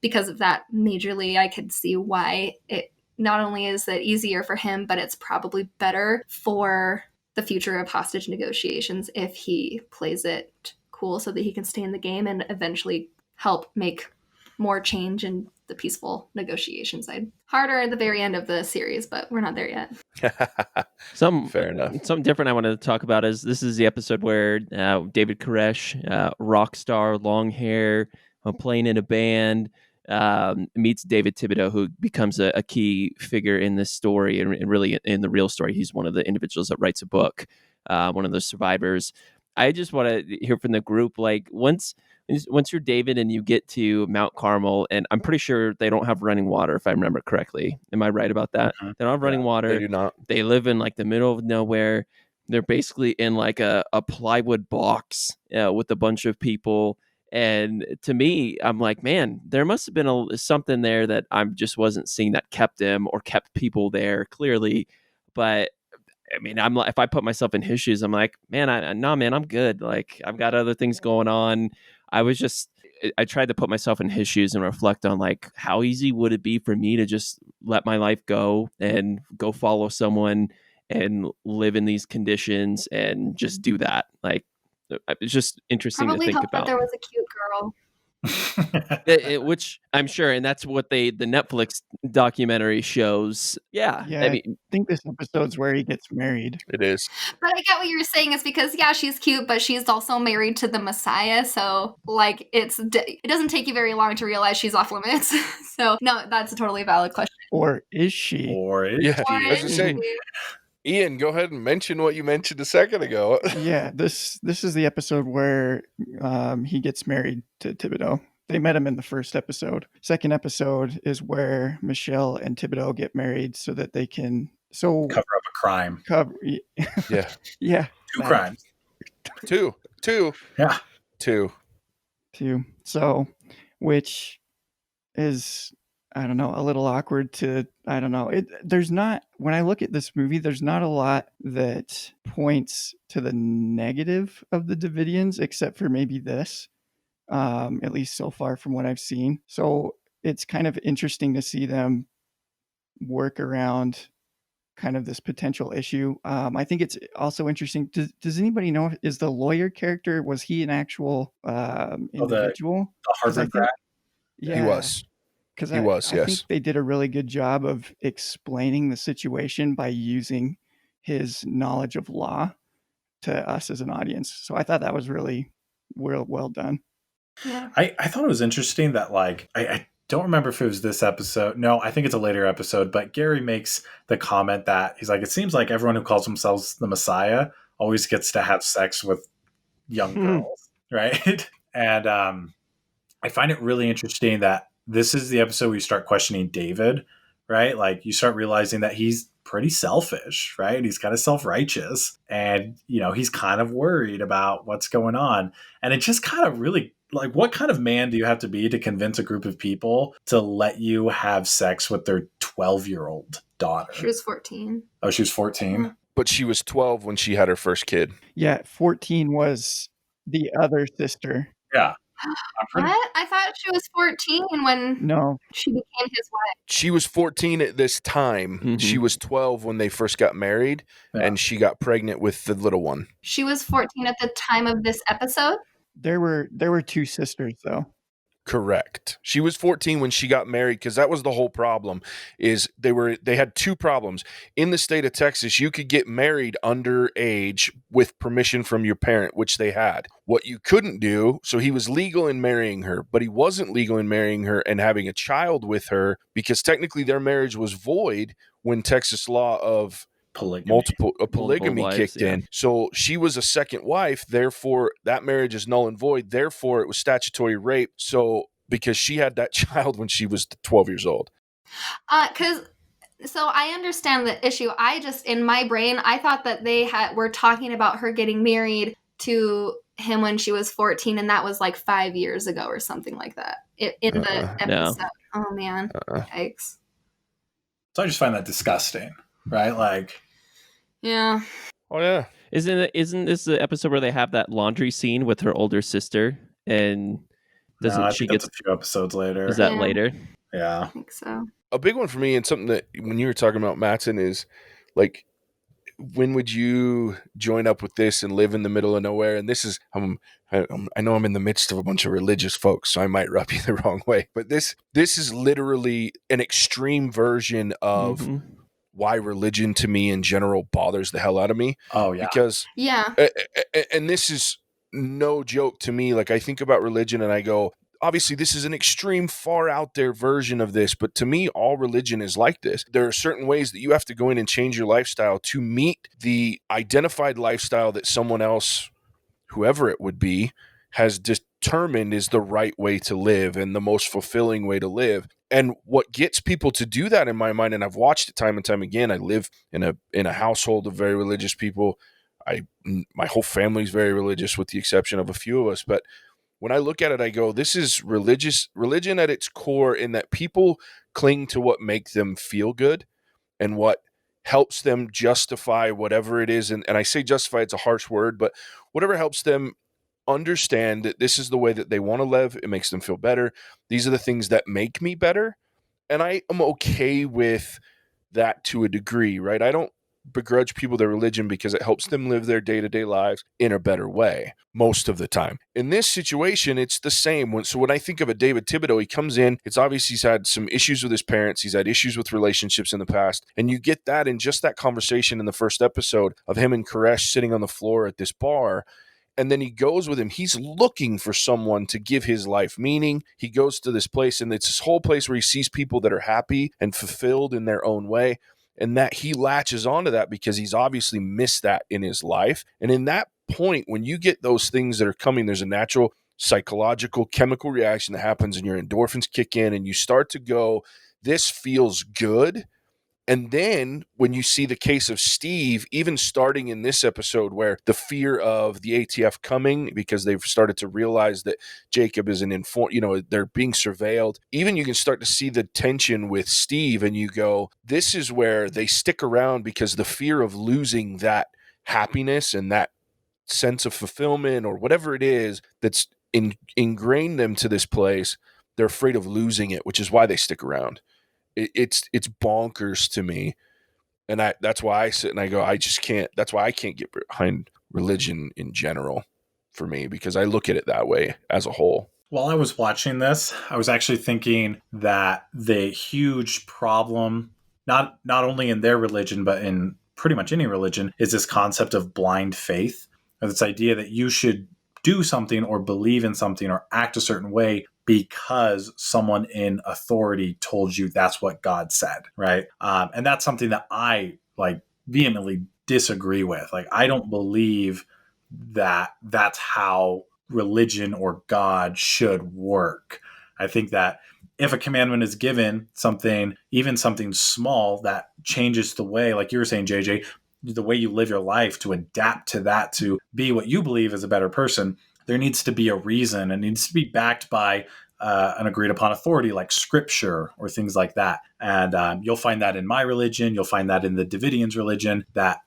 because of that majorly, I could see why it not only is it easier for him, but it's probably better for the future of hostage negotiations if he plays it cool so that he can stay in the game and eventually help make more change in the peaceful negotiation side. Harder at the very end of the series, but we're not there yet. Fair enough. Something different I wanted to talk about is this is the episode where David Koresh, rock star, long hair, playing in a band, meets David Thibodeau, who becomes a key figure in this story and really in the real story. He's one of the individuals that writes a book, one of the survivors. I just want to hear from the group, like once you're David and you get to Mount Carmel, and I'm pretty sure they don't have running water, if I remember correctly. Am I right about that? Mhm. They don't have running water. They do not. They live in like the middle of nowhere. They're basically in like a plywood box with a bunch of people. And to me, I'm like, man, there must have been something there that I just wasn't seeing that kept them or kept people there clearly. But I mean, I'm like, if I put myself in his shoes, I'm like, man, I'm good. Like, I've got other things going on. I tried to put myself in his shoes and reflect on like, how easy would it be for me to just let my life go and go follow someone and live in these conditions and just do that? Like, it's just interesting Probably to think hope that about. there was a cute girl. Which I'm sure, and that's what the Netflix documentary shows. Yeah, Yeah, I mean, I think this episode's where he gets married. It is. But I get what you're saying is because, yeah, she's cute, but she's also married to the Messiah. So, like, it doesn't take you very long to realize she's off limits. So, no, that's a totally valid question. Or is she? Or is Yeah, Or I was is gonna say, she? Ian, go ahead and mention what you mentioned a second ago. Yeah, this is the episode where he gets married to Thibodeau. They met him in the first episode. Second episode is where Michelle and Thibodeau get married so that they can cover up a crime. Yeah. Yeah. Two crimes. Two. Yeah. Two. So, which is, I don't know, a little awkward to, I don't know. When I look at this movie, there's not a lot that points to the negative of the Davidians, except for maybe this, at least so far from what I've seen. So it's kind of interesting to see them work around kind of this potential issue. I think it's also interesting. Does anybody know, is the lawyer character, was he an actual individual? The Harvard grad. Yeah. He was. Because He was, I yes. think they did a really good job of explaining the situation by using his knowledge of law to us as an audience. So I thought that was really well done. Yeah. I thought it was interesting that, like, I don't remember if it was this episode. No, I think it's a later episode, but Gary makes the comment that he's like, it seems like everyone who calls themselves the Messiah always gets to have sex with young girls, right? And I find it really interesting that this is the episode where you start questioning David, right? Like, you start realizing that he's pretty selfish, right? He's kind of self-righteous, and, you know, he's kind of worried about what's going on. And it just kind of really, like, what kind of man do you have to be to convince a group of people to let you have sex with their 12-year-old daughter? She was 14. Oh, she was 14? Yeah. But she was 12 when she had her first kid. Yeah, 14 was the other sister. Yeah. What? I thought she was 14 when No, she became his wife. She was 14 at this time. Mhm. She was 12 when they first got married, Yeah. and she got pregnant with the little one. She was 14 at the time of this episode. there were two sisters though. Correct. She was 14 when she got married, because that was the whole problem. Is they had two problems. In the state of Texas, you could get married underage with permission from your parent, which they had. What you couldn't do, so he was legal in marrying her, but he wasn't legal in marrying her and having a child with her, because technically their marriage was void when Texas law of Polygamy. polygamy wives, kicked yeah. in. So she was a second wife, therefore that marriage is null and void. Therefore it was statutory rape. So because she had that child when she was 12 years old. So I understand the issue. I just, in my brain, I thought that they were talking about her getting married to him when she was 14, and that was like 5 years ago or something like that in the episode. No. Oh man, yikes. So I just find that disgusting, right? Like, Yeah. Oh yeah. Isn't this the episode where they have that laundry scene with her older sister, and doesn't no, I she think get? that's a few episodes later. Is that Yeah. later? Yeah. I think so. A big one for me, and something that when you were talking about Mattson, is like when would you join up with this and live in the middle of nowhere? And this is, I know I'm in the midst of a bunch of religious folks, so I might rub you the wrong way. But this is literally an extreme version of Mm-hmm. why religion to me in general bothers the hell out of me. Oh, yeah. Because, Yeah. and this is no joke to me. Like, I think about religion and I go, obviously, this is an extreme, far out there version of this, but to me, all religion is like this. There are certain ways that you have to go in and change your lifestyle to meet the identified lifestyle that someone else, whoever it would be, has determined is the right way to live and the most fulfilling way to live. And what gets people to do that in my mind, and I've watched it time and time again, I live in a household of very religious people. My whole family's very religious with the exception of a few of us, but when I look at it, I go, this is religion at its core, in that people cling to what makes them feel good and what helps them justify whatever it is. And I say justify, it's a harsh word, but whatever helps them understand that this is the way that they want to live. It makes them feel better. These are the things that make me better. And I am okay with that to a degree, right? I don't begrudge people their religion because it helps them live their day-to-day lives in a better way most of the time. In this situation, it's the same. So when I think of a David Thibodeau, he comes in, it's obvious he's had some issues with his parents, he's had issues with relationships in the past, and you get that in just that conversation in the first episode of him and Koresh sitting on the floor at this bar. And then he goes with him. He's looking for someone to give his life meaning. He goes to this place, and it's this whole place where he sees people that are happy and fulfilled in their own way. And that he latches onto that because he's obviously missed that in his life. And in that point, when you get those things that are coming, there's a natural psychological chemical reaction that happens and your endorphins kick in and you start to go, this feels good. And then when you see the case of Steve, even starting in this episode where the fear of the ATF coming because they've started to realize that Jacob is they're being surveilled. Even you can start to see the tension with Steve and you go, this is where they stick around because the fear of losing that happiness and that sense of fulfillment or whatever it is that's ingrained them to this place, they're afraid of losing it, which is why they stick around. It's bonkers to me, and that's why I sit and I go, I just can't. That's why I can't get behind religion in general for me, because I look at it that way as a whole. While I was watching this, I was actually thinking that the huge problem, not only in their religion but in pretty much any religion, is this concept of blind faith, or this idea that you should do something or believe in something or act a certain way because someone in authority told you that's what God said, right? And that's something that I vehemently disagree with. Like, I don't believe that that's how religion or God should work. I think that if a commandment is given, something, even something small that changes the way, like you were saying, JJ, the way you live your life to adapt to that, to be what you believe is a better person, there needs to be a reason. It needs to be backed by an agreed upon authority like scripture or things like that. And you'll find that in my religion. You'll find that in the Davidians' religion, that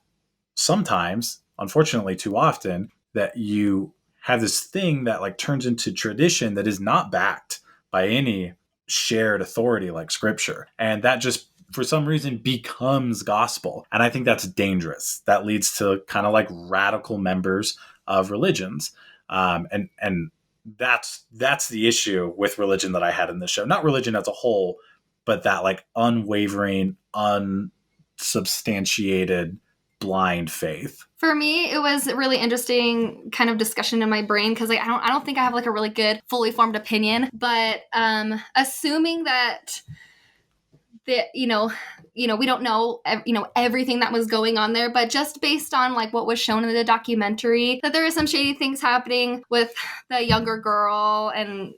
sometimes, unfortunately too often, that you have this thing that turns into tradition that is not backed by any shared authority like scripture. And that just, for some reason, becomes gospel. And I think that's dangerous. That leads to kind of radical members of religions. And that's the issue with religion that I had in this show. Not religion as a whole, but that unwavering, unsubstantiated, blind faith. For me, it was a really interesting kind of discussion in my brain because I don't think I have a really good, fully formed opinion. But assuming that we don't know everything that was going on there, but just based on what was shown in the documentary, that there are some shady things happening with the younger girl, and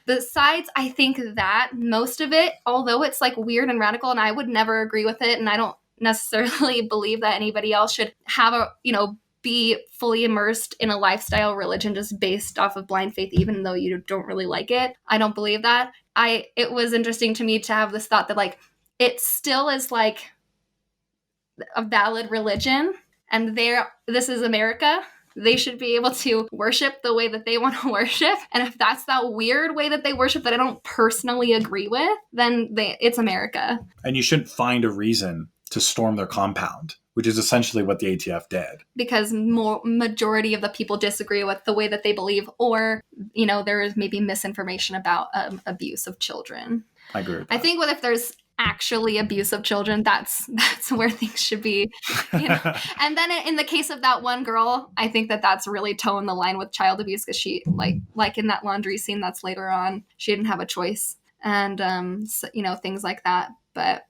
besides, I think that most of it, although it's weird and radical, and I would never agree with it, and I don't necessarily believe that anybody else should have be fully immersed in a lifestyle religion just based off of blind faith, even though you don't really like it. I don't believe that. It was interesting to me to have this thought that it still is a valid religion, and this is America. They should be able to worship the way that they want to worship. And if that's that weird way that they worship that I don't personally agree with, then it's America. And you shouldn't find a reason to storm their compound. which is essentially what the ATF did. Because majority of the people disagree with the way that they believe, or there is maybe misinformation about abuse of children. I agree with that. I think if there's actually abuse of children, that's where things should be. And then in the case of that one girl, I think that's really toeing the line with child abuse, because she like in that laundry scene that's later on, she didn't have a choice, and things like that. But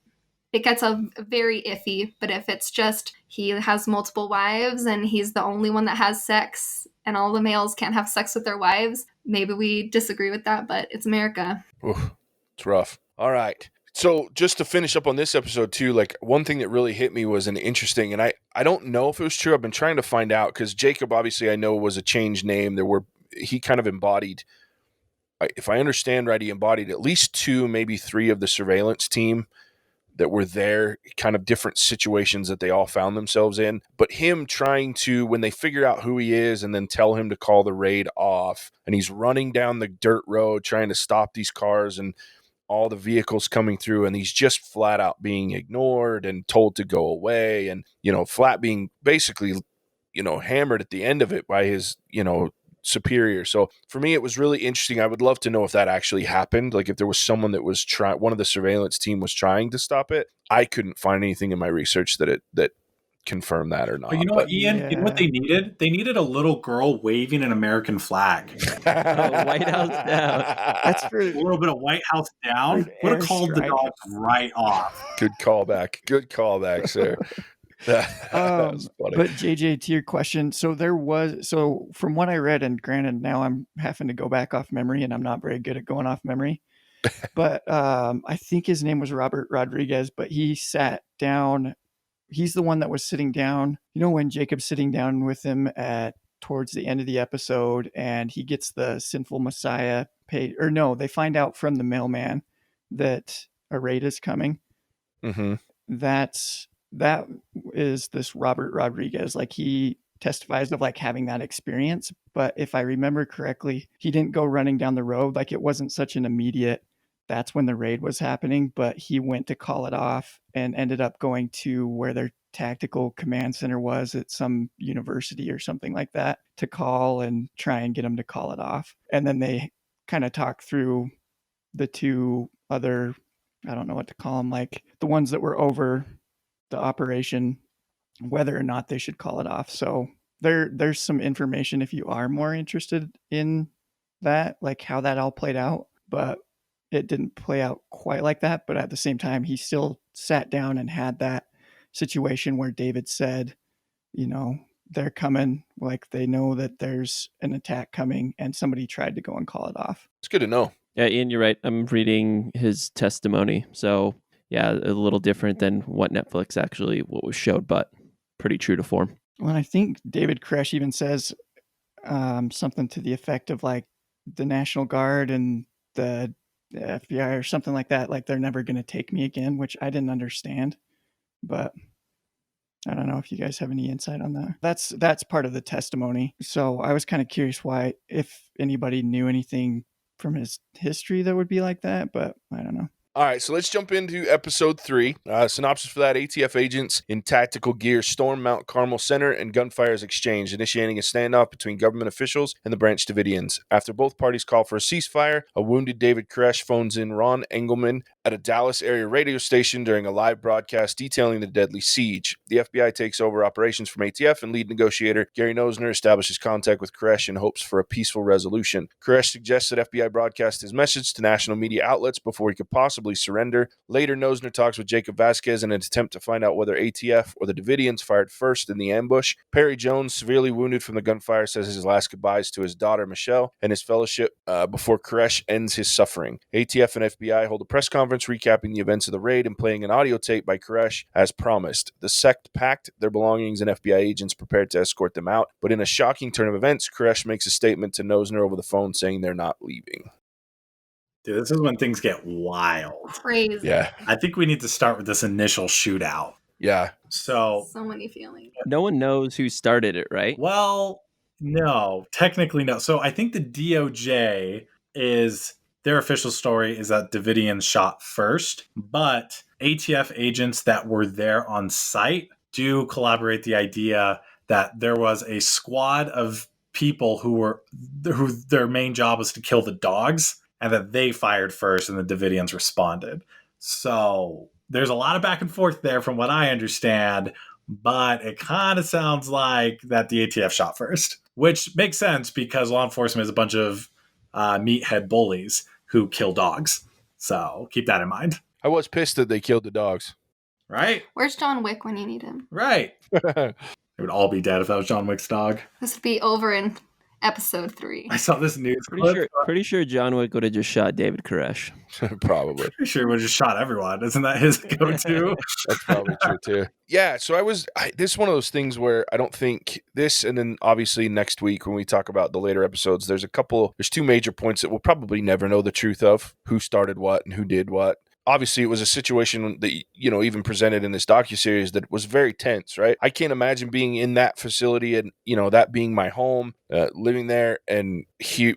it gets a very iffy. But if it's just he has multiple wives and he's the only one that has sex and all the males can't have sex with their wives, maybe we disagree with that, but it's America. Oof, it's rough. All right. So just to finish up on this episode too, like one thing that really hit me was an interesting, and I don't know if it was true. I've been trying to find out, because Jacob obviously I know was a changed name. He kind of embodied, if I understand right, he embodied at least 2, maybe 3 of the surveillance team that were there, kind of different situations that they all found themselves in. But him trying to, when they figure out who he is and then tell him to call the raid off, and he's running down the dirt road trying to stop these cars and all the vehicles coming through, and he's just flat out being ignored and told to go away, and flat being basically hammered at the end of it by his superior. So for me, it was really interesting. I would love to know if that actually happened, like if there was someone that was one of the surveillance team was trying to stop it. I couldn't find anything in my research that confirm that or not. But you know what, Ian? Yeah. You know what they needed? They needed a little girl waving an American flag. White House down. That's for A little bit of White House down. An Would have called the airstrike. dogs right off. Good callback, sir. That was funny. But JJ, to your question, so from what I read, and granted now I'm having to go back off memory and I'm not very good at going off memory, but I think his name was Robert Rodriguez, but he sat down. He's the one that was sitting down, when Jacob's sitting down with him towards the end of the episode, and he gets the sinful Messiah paid, or no, they find out from the mailman that a raid is coming. Mm-hmm. That is this Robert Rodriguez. Like, he testifies of like having that experience, but if I remember correctly, he didn't go running down the road. Like, it wasn't such an immediate, that's when the raid was happening, but he went to call it off and ended up going to where their tactical command center was at some university or something like that, to call and try and get them to call it off. And then they kind of talk through the 2 other, I don't know what to call them, like the ones that were over the operation, whether or not they should call it off. So there's some information if you are more interested in that, like how that all played out, but it didn't play out quite like that. But at the same time, he still sat down and had that situation where David said, they're coming, like they know that there's an attack coming, and somebody tried to go and call it off. It's good to know. Yeah, Ian, you're right. I'm reading his testimony. So yeah, a little different than what Netflix what was showed, but pretty true to form. Well, I think David Koresh even says something to the effect of like the National Guard and the FBI or something like that, like they're never going to take me again, which I didn't understand, but I don't know if you guys have any insight on that. That's part of the testimony. So I was kind of curious why, if anybody knew anything from his history that would be like that, but I don't know. All right, so let's jump into episode 3. Synopsis for that: ATF agents in tactical gear storm Mount Carmel Center, and gunfire is exchanged, initiating a standoff between government officials and the Branch Davidians. After both parties call for a ceasefire, a wounded David Koresh phones in Ron Engelman at a Dallas area radio station during a live broadcast detailing the deadly siege. The FBI takes over operations from ATF, and lead negotiator Gary Nosner establishes contact with Koresh in hopes for a peaceful resolution. Koresh suggests that FBI broadcast his message to national media outlets before he could possibly surrender. Later, Nosner talks with Jacob Vasquez in an attempt to find out whether ATF or the Davidians fired first in the ambush. Perry Jones, severely wounded from the gunfire, says his last goodbyes to his daughter Michelle and his fellowship before Koresh ends his suffering. ATF and FBI hold a press conference recapping the events of the raid and playing an audio tape by Koresh as promised. The sect packed their belongings and FBI agents prepared to escort them out, but in a shocking turn of events, Koresh makes a statement to Nosner over the phone saying they're not leaving. Dude, this is when things get wild. Crazy. Yeah. I think we need to start with this initial shootout. Yeah. So many feelings. No one knows who started it, right? Well, no, technically no. So I think the DOJ is, their official story is that Davidians shot first, but ATF agents that were there on site do collaborate the idea that there was a squad of people who their main job was to kill the dogs, and that they fired first and the Davidians responded. So there's a lot of back and forth there from what I understand, but it kind of sounds like that the ATF shot first, which makes sense because law enforcement is a bunch of meathead bullies who kill dogs. So keep that in mind. I was pissed that they killed the dogs. Right? Where's John Wick when you need him? Right. They would all be dead if that was John Wick's dog. This would be over in episode 3. I saw this news Pretty sure John Wick would have just shot David Koresh. Probably. Pretty sure he would have just shot everyone. Isn't that his go-to? That's probably true too. Yeah, so this is one of those things where I don't think this, and then obviously next week when we talk about the later episodes, there's 2 major points that we'll probably never know the truth of, who started what and who did what. Obviously, it was a situation that, even presented in this docuseries that was very tense, right? I can't imagine being in that facility and, that being my home, living there. And, you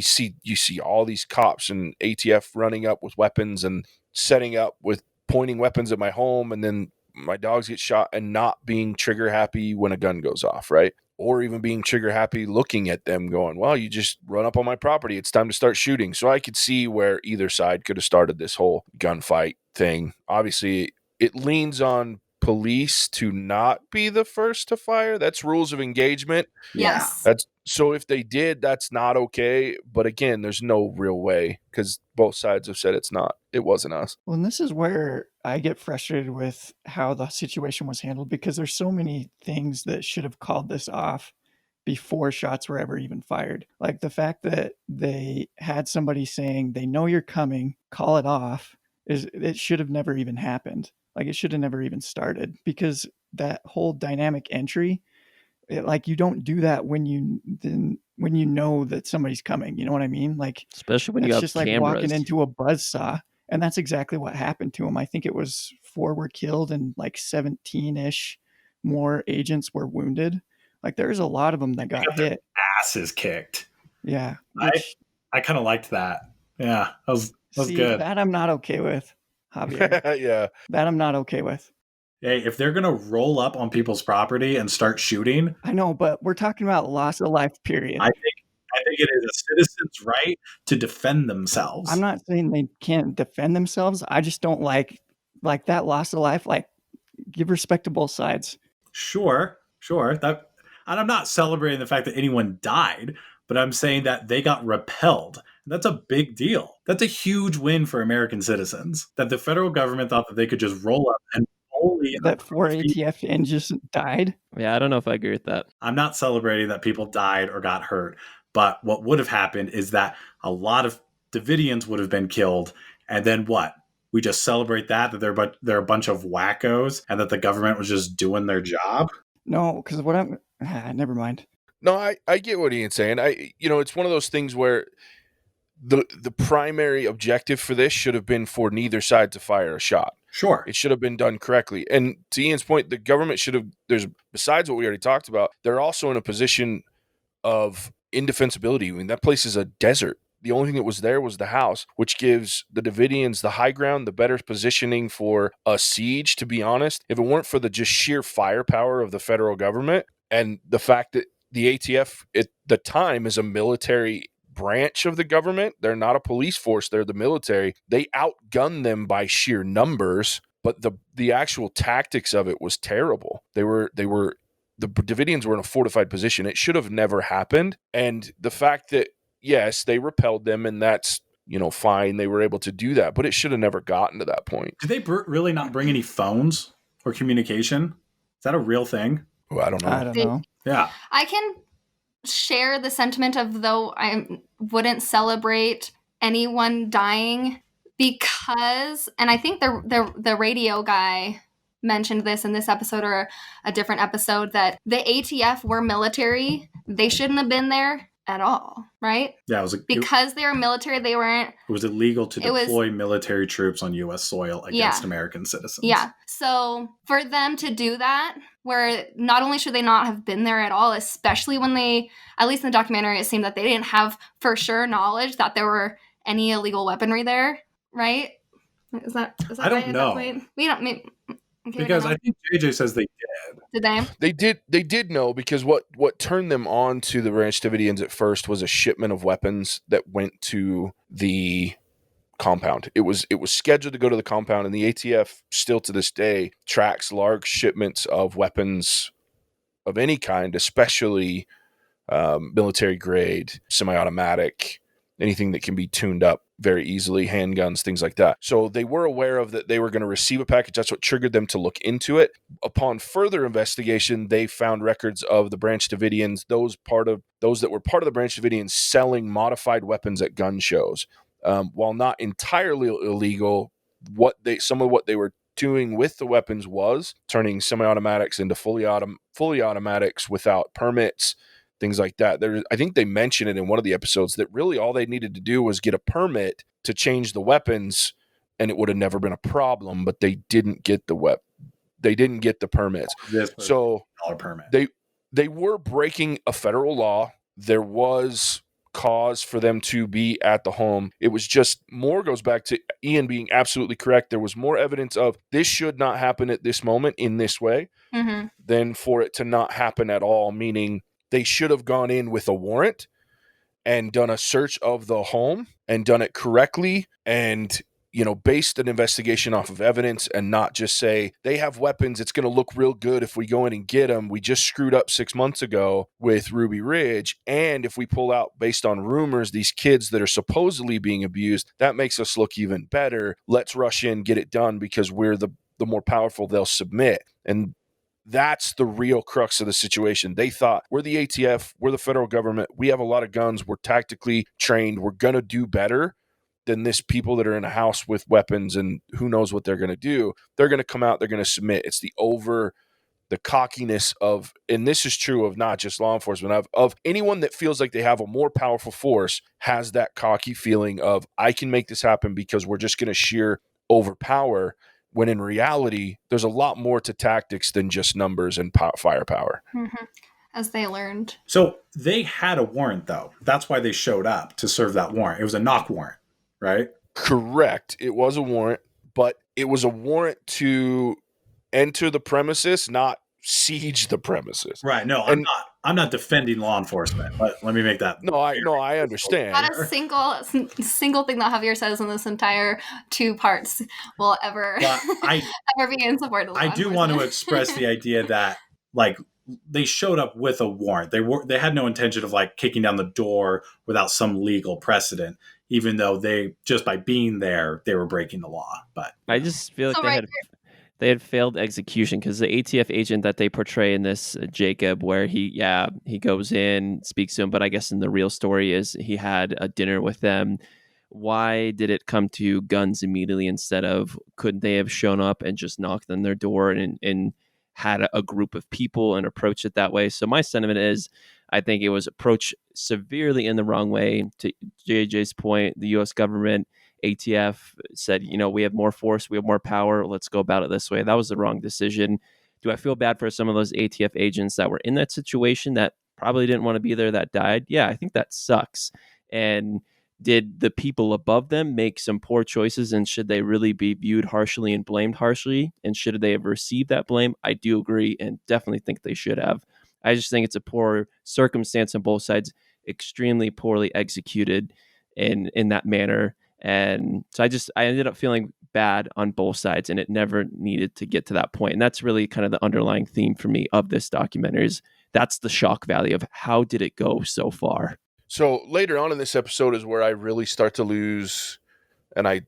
see all these cops and ATF running up with weapons and setting up with pointing weapons at my home. And then my dogs get shot and not being trigger happy when a gun goes off, right? Or even being trigger happy looking at them going, well, you just run up on my property. It's time to start shooting. So I could see where either side could have started this whole gunfight thing. Obviously, it leans on police to not be the first to fire. That's rules of engagement. Yes. So if they did, that's not okay. But again, there's no real way because both sides have said it wasn't us. Well, and this is where I get frustrated with how the situation was handled, because there's so many things that should have called this off before shots were ever even fired. Like the fact that they had somebody saying, they know you're coming, call it off, it should have never even happened. Like it should have never even started, because that whole dynamic entry, you don't do that when you know that somebody's coming. You know what I mean? Like, especially when you have just cameras. like walking into a buzzsaw. And that's exactly what happened to him. I think it was 4 were killed and like 17-ish more agents were wounded. Like there's a lot of them that got hit. Asses kicked. Yeah. I kind of liked that. Yeah, that was good. That I'm not okay with, Javier. Yeah. That I'm not okay with. Hey, if they're going to roll up on people's property and start shooting. I know, but we're talking about loss of life, period. I think it is a citizen's right to defend themselves. I'm not saying they can't defend themselves. I just don't like that loss of life. Like, give respect to both sides. Sure. And I'm not celebrating the fact that anyone died, but I'm saying that they got repelled. That's a big deal. That's a huge win for American citizens. That the federal government thought that they could just roll up and bully that 4 ATF and just died. Yeah, I don't know if I agree with that. I'm not celebrating that people died or got hurt. But what would have happened is that a lot of Davidians would have been killed. And then what? We just celebrate that they're a bunch of wackos and that the government was just doing their job? No, because never mind. No, I get what Ian's saying. It's one of those things where the primary objective for this should have been for neither side to fire a shot. Sure. It should have been done correctly. And to Ian's point, the government should have, besides what we already talked about, they're also in a position of indefensibility. I mean, that place is a desert. The only thing that was there was the house, which gives the Davidians the high ground, the better positioning for a siege, to be honest. If it weren't for the just sheer firepower of the federal government and the fact that the ATF at the time is a military branch of the government, they're not a police force, they're the military. They outgunned them by sheer numbers, but the actual tactics of it was terrible. The Davidians were in a fortified position. It should have never happened. And the fact that, yes, they repelled them, and that's, fine. They were able to do that, but it should have never gotten to that point. Did they really not bring any phones or communication? Is that a real thing? Oh, I don't know. Yeah. I can share the sentiment of, though I wouldn't celebrate anyone dying because, and I think the radio guy mentioned this in this episode or a different episode, that the ATF were military. They shouldn't have been there at all, right? Yeah, because they were military, they weren't. It was illegal to deploy military troops on U.S. soil against American citizens. Yeah. So for them to do that, where not only should they not have been there at all, especially when they, at least in the documentary, it seemed that they didn't have for sure knowledge that there were any illegal weaponry there, right? Is that I don't right know. at that point? We don't. Okay, Because we I don't think JJ says they did. know. Did they? They did know, because what turned them on to the Branch Davidians at first was a shipment of weapons that went to the compound. It was scheduled to go to the compound, and the ATF still to this day tracks large shipments of weapons of any kind, especially military grade, semi-automatic, anything that can be tuned up very easily, handguns, things like that. So they were aware of that they were going to receive a package. That's what triggered them to look into it. Upon further investigation, they found records of the Branch Davidians, those that were part of the Branch Davidians, selling modified weapons at gun shows. While not entirely illegal, some of what they were doing with the weapons was turning semi-automatics into fully automatics without permits, things like that. I think they mentioned it in one of the episodes that really all they needed to do was get a permit to change the weapons, and it would have never been a problem. But they didn't get they didn't get the permits. So permit. They were breaking a federal law. There was cause for them to be at the home. It was just more goes back to Ian being absolutely correct. There was more evidence of this should not happen at this moment in this way than for it to not happen at all, meaning they should have gone in with a warrant and done a search of the home and done it correctly, and based an investigation off of evidence, and not just say they have weapons, it's going to look real good if we go in and get them. We just screwed up 6 months ago with Ruby Ridge, and if we pull out based on rumors these kids that are supposedly being abused, that makes us look even better. Let's rush in, get it done, because we're the more powerful, they'll submit. And that's the real crux of the situation. They thought, we're the ATF, we're the federal government, we have a lot of guns, we're tactically trained, we're going to do better than this people that are in a house with weapons and who knows what they're going to do. They're going to come out, they're going to submit. It's the cockiness of, and this is true of not just law enforcement, of anyone that feels like they have a more powerful force, has that cocky feeling of, I can make this happen because we're just going to sheer overpower, when in reality, there's a lot more to tactics than just numbers and firepower. As they learned. So they had a warrant, though. That's why they showed up, to serve that warrant. It was a knock warrant, right? Correct. It was a warrant, but it was a warrant to enter the premises, not siege the premises. Right. No, I'm not defending law enforcement, but let me make that. No, I understand. Not a single thing that Javier says in this entire 2 parts will ever ever be in support of law I do want to express the idea that, like, they showed up with a warrant. They had no intention of kicking down the door without some legal precedent, even though they, just by being there, they were breaking the law. But I just feel like they had failed execution, because the ATF agent that they portray in this, Jacob, where he goes in, speaks to him, but I guess in the real story is he had a dinner with them. Why did it come to guns immediately instead of, couldn't they have shown up and just knocked on their door and had a group of people and approached it that way? So my sentiment is, I think it was approached severely in the wrong way. To JJ's point, the U.S. government, ATF said, we have more force, we have more power, let's go about it this way. That was the wrong decision. Do I feel bad for some of those ATF agents that were in that situation that probably didn't want to be there, that died? Yeah, I think that sucks. And did the people above them make some poor choices, and should they really be viewed harshly and blamed harshly? And should they have received that blame? I do agree, and definitely think they should have. I just think it's a poor circumstance on both sides, extremely poorly executed in that manner. And so I ended up feeling bad on both sides, and it never needed to get to that point. And that's really kind of the underlying theme for me of this documentary, is that's the shock value of how did it go so far. So later on in this episode is where I really start to lose, and I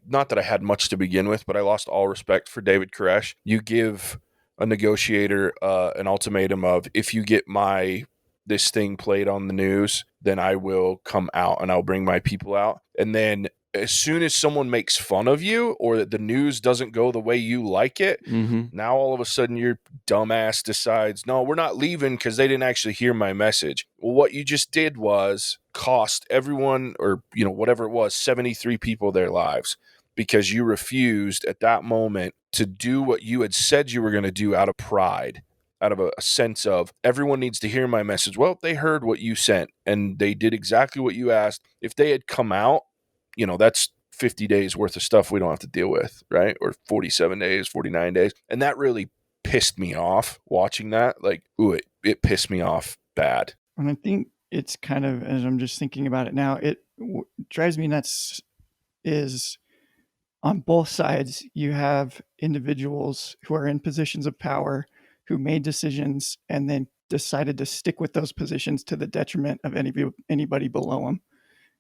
not that I had much to begin with, but I lost all respect for David Koresh. You give a negotiator an ultimatum of, if you get this thing played on the news, then I will come out and I'll bring my people out. And then as soon as someone makes fun of you, or that the news doesn't go the way you like it, now all of a sudden your dumbass decides, no, we're not leaving because they didn't actually hear my message. Well, what you just did was cost everyone, or whatever it was, 73 people their lives, because you refused at that moment to do what you had said you were going to do out of pride, out of a sense of, everyone needs to hear my message. Well, they heard what you sent and they did exactly what you asked. If they had come out, that's 50 days worth of stuff we don't have to deal with, right? Or 47 days, 49 days. And that really pissed me off watching that. Like, ooh, it pissed me off bad. And I think it's kind of, as I'm just thinking about it now, it drives me nuts is on both sides, you have individuals who are in positions of power who made decisions and then decided to stick with those positions to the detriment of anybody below them.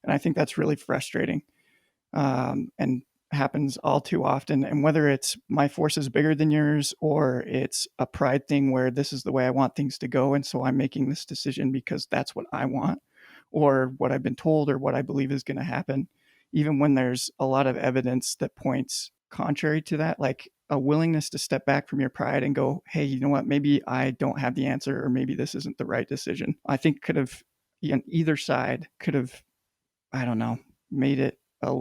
And I think that's really frustrating, and happens all too often. And whether it's my force is bigger than yours, or it's a pride thing where this is the way I want things to go, and so I'm making this decision because that's what I want, or what I've been told, or what I believe is going to happen, even when there's a lot of evidence that points contrary to that, like a willingness to step back from your pride and go, hey, you know what, maybe I don't have the answer, or maybe this isn't the right decision. I think could have, either side could have, I don't know, made it a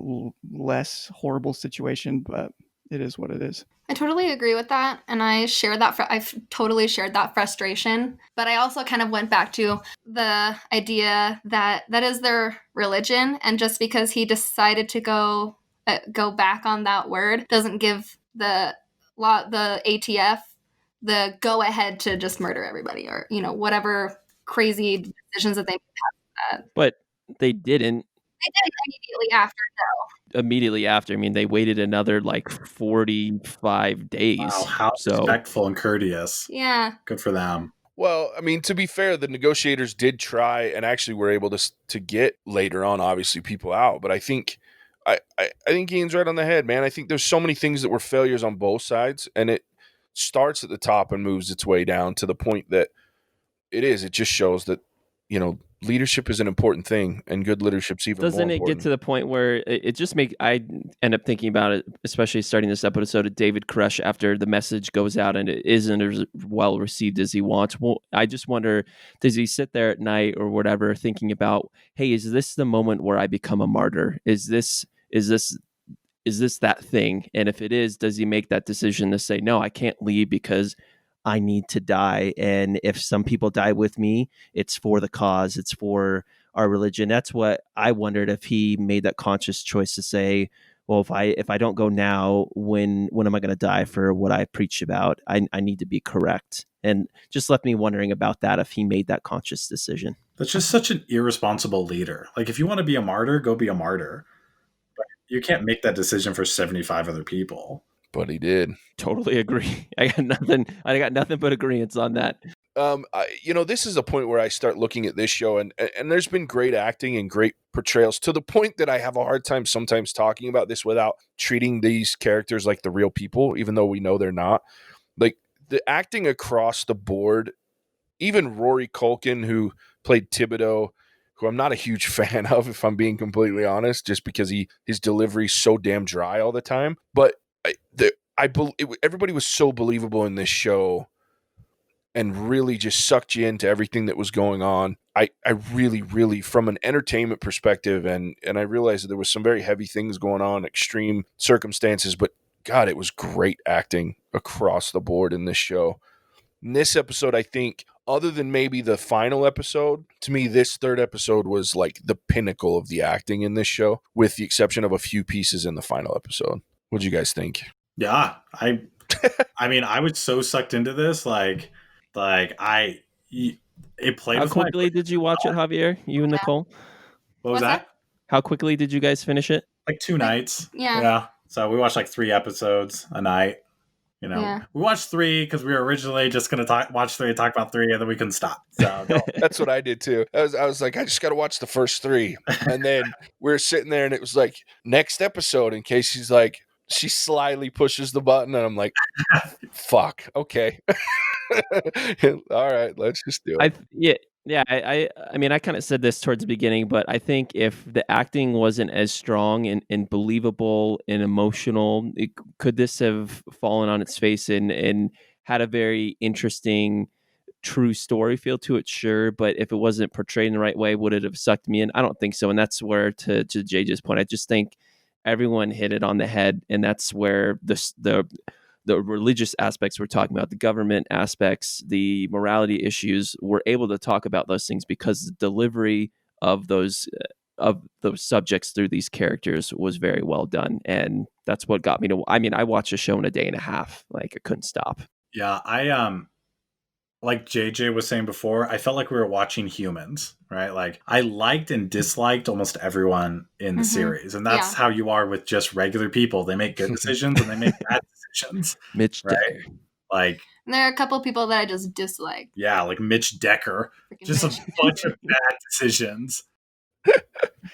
less horrible situation, but it is what it is. I totally agree with that, and I share that. I've totally shared that frustration, but I also kind of went back to the idea that that is their religion, and just because he decided to go back on that word doesn't give the ATF the go ahead to just murder everybody, or whatever crazy decisions that they made. But they didn't. They did immediately after, though. Immediately after. I mean, they waited another like 45 days. Wow, how respectful and courteous. Yeah. Good for them. Well, I mean, to be fair, the negotiators did try and actually were able to get later on, obviously, people out. But I think Ian's right on the head, man. I think there's so many things that were failures on both sides, and it starts at the top and moves its way down to the point that it just shows that, leadership is an important thing, and good leadership's even more important. Doesn't it get to the point where it just I end up thinking about it, especially starting this episode of David Koresh after the message goes out and it isn't as well received as he wants. Well, I just wonder, does he sit there at night or whatever thinking about, hey, is this the moment where I become a martyr? Is this that thing? And if it is, does he make that decision to say, no, I can't leave because I need to die, and if some people die with me, it's for the cause, it's for our religion. That's what I wondered, if he made that conscious choice to say, well, if I don't go now, when am I going to die for what I preach about? I need to be correct. And just left me wondering about that, if he made that conscious decision. That's just such an irresponsible leader. Like, if you want to be a martyr, go be a martyr. But you can't make that decision for 75 other people. But he did. Totally agree. I got nothing but agreements on that. This is a point where I start looking at this show, and there's been great acting and great portrayals, to the point that I have a hard time sometimes talking about this without treating these characters like the real people, even though we know they're not. Like, the acting across the board, even Rory Caulkin, who played Thibodeau, who I'm not a huge fan of, if I'm being completely honest, just because his delivery's so damn dry all the time. But everybody was so believable in this show and really just sucked you into everything that was going on. I really, really, from an entertainment perspective, and I realized that there was some very heavy things going on, extreme circumstances, but God, it was great acting across the board in this show. In this episode, I think, other than maybe the final episode, to me, this third episode was like the pinnacle of the acting in this show, with the exception of a few pieces in the final episode. What'd you guys think? Yeah, I mean, I was so sucked into this, it played. How quickly did you watch it, Javier? You and Nicole? What was that? How quickly did you guys finish it? Like 2 nights. Yeah. So we watched like 3 episodes a night. Yeah. We watched 3 because we were originally just going to watch 3 and talk about 3, and then we couldn't stop. So that's what I did too. I was like, I just got to watch the first 3, and then we were sitting there, and it was like, next episode, in case she's like, she slyly pushes the button, and I'm like, fuck, okay. All right, let's just do it. I mean, I kind of said this towards the beginning, but I think if the acting wasn't as strong and believable and emotional, could this have fallen on its face and had a very interesting, true story feel to it? Sure, but if it wasn't portrayed in the right way, would it have sucked me in? I don't think so, and that's where, to JJ's point, I just think everyone hit it on the head, and that's where the religious aspects we're talking about, the government aspects, the morality issues, we're able to talk about those things because the delivery of those of those subjects through these characters was very well done, and that's what got me to. I mean, I watched a show in a day and a half. Like, I couldn't stop. Yeah, I like JJ was saying before, I felt like we were watching humans, right? Like, I liked and disliked almost everyone in the series. And that's how you are with just regular people. They make good decisions and they make bad decisions. Mitch right? Decker. Like, And there are a couple people that I just dislike. yeah, like Mitch Decker. Freaking Just Mitch. a bunch of bad decisions.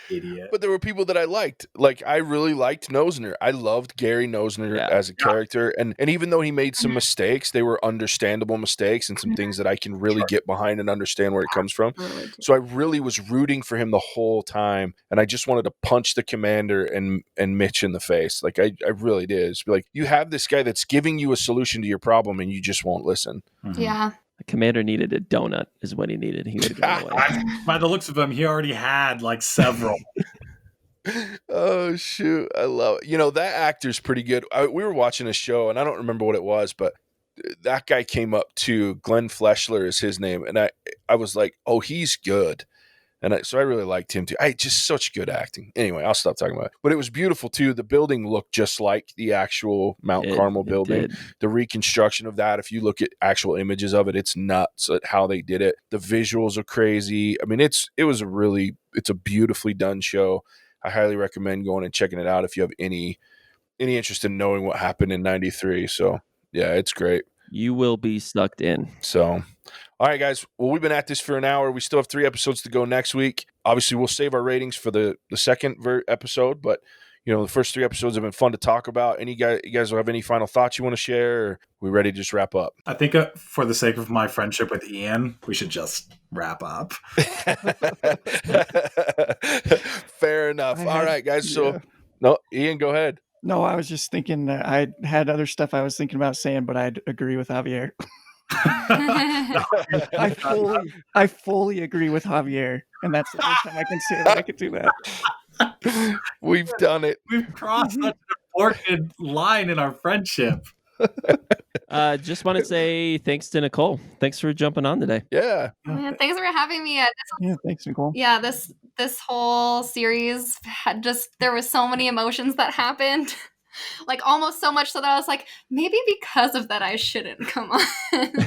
Idiot. But there were people that I liked. Like, I really liked Nosner. I loved Gary Nosner as a character. And even though he made some mistakes, they were understandable mistakes and some things that I can really get behind and understand where it comes from. So I really was rooting for him the whole time. And I just wanted to punch the commander and Mitch in the face. Like, I really did. It's like, you have this guy that's giving you a solution to your problem and you just won't listen. Mhm. Yeah. The commander needed a donut, is what he needed. He would have gone away. By the looks of him, he already had like several. Oh, shoot. I love it. You know, that actor's pretty good. We were watching a show, and I don't remember what it was, but that guy came up too. Glenn Fleshler is his name. And I was like, oh, he's good. And so I really liked him too. Just such good acting. Anyway, I'll stop talking about it. But it was beautiful too. The building looked just like the actual Mount Carmel building. Did. The reconstruction of that, if you look at actual images of it, it's nuts at how they did it. The visuals are crazy. I mean, it's a beautifully done show. I highly recommend going and checking it out if you have any interest in knowing what happened in '93. So yeah, it's great. You will be sucked in. So, all right, guys. Well, we've been at this for an hour. We still have 3 episodes to go next week. Obviously, we'll save our ratings for the second episode, but you know, the first 3 episodes have been fun to talk about. You guys will have any final thoughts you want to share? Or are we ready to just wrap up? I think for the sake of my friendship with Ian, we should just wrap up. Fair enough. All right, guys. So, no, Ian, go ahead. No, I was just thinking that I had other stuff I was thinking about saying, but I'd agree with Javier. I fully agree with Javier, and that's the first time I can say that I could do that. We've done it. We've crossed such an important line in our friendship. Just want to say thanks to Nicole. Thanks for jumping on today. Yeah. Man, thanks for having me. Yeah, thanks, Nicole. Yeah, this whole series had there were so many emotions that happened. Like, almost so much so that I was like, maybe because of that I shouldn't come on.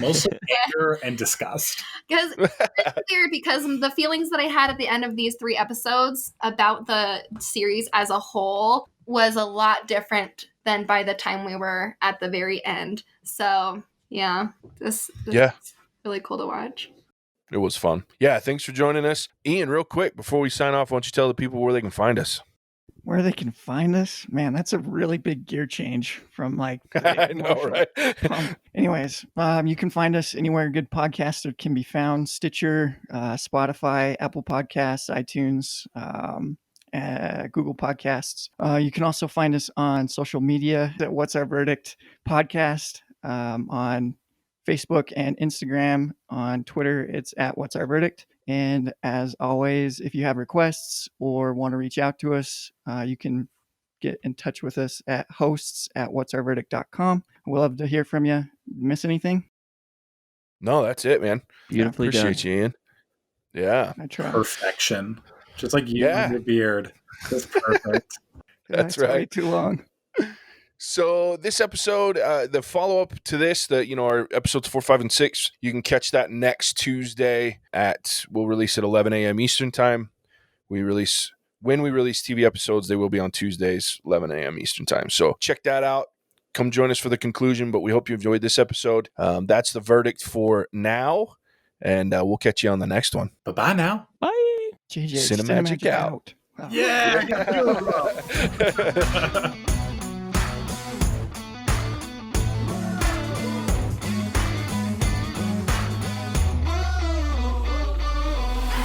Mostly anger and disgust. Because it's weird, because the feelings that I had at the end of these 3 episodes about the series as a whole was a lot different than by the time we were at the very end. So yeah, this is really cool to watch. It was fun. Yeah, thanks for joining us. Ian, real quick, before we sign off, why don't you tell the people where they can find us? Where they can find us? Man, that's a really big gear change from like... I know, right? Anyways, you can find us anywhere good podcasts can be found. Stitcher, Spotify, Apple Podcasts, iTunes, Google Podcasts. You can also find us on social media at What's Our Verdict Podcast, on Facebook and Instagram. On Twitter, it's at What's Our Verdict. And as always, if you have requests or want to reach out to us, you can get in touch with us at hosts@whatsourverdict.com. We'll love to hear from you. Miss anything? No, that's it, man. Beautifully Appreciate you, Ian. Yeah. I try. Perfection. Just like you and your beard. Just perfect. That's Way right. too long. So this episode, the follow-up to this, our episodes 4, 5, and 6, you can catch that next Tuesday we'll release at 11 a.m. Eastern time. When we release TV episodes, they will be on Tuesdays, 11 a.m. Eastern time. So check that out. Come join us for the conclusion, but we hope you enjoyed this episode. That's the verdict for now, and we'll catch you on the next one. Bye-bye now. Bye. JJ, Cinemagic out. Oh. Yeah.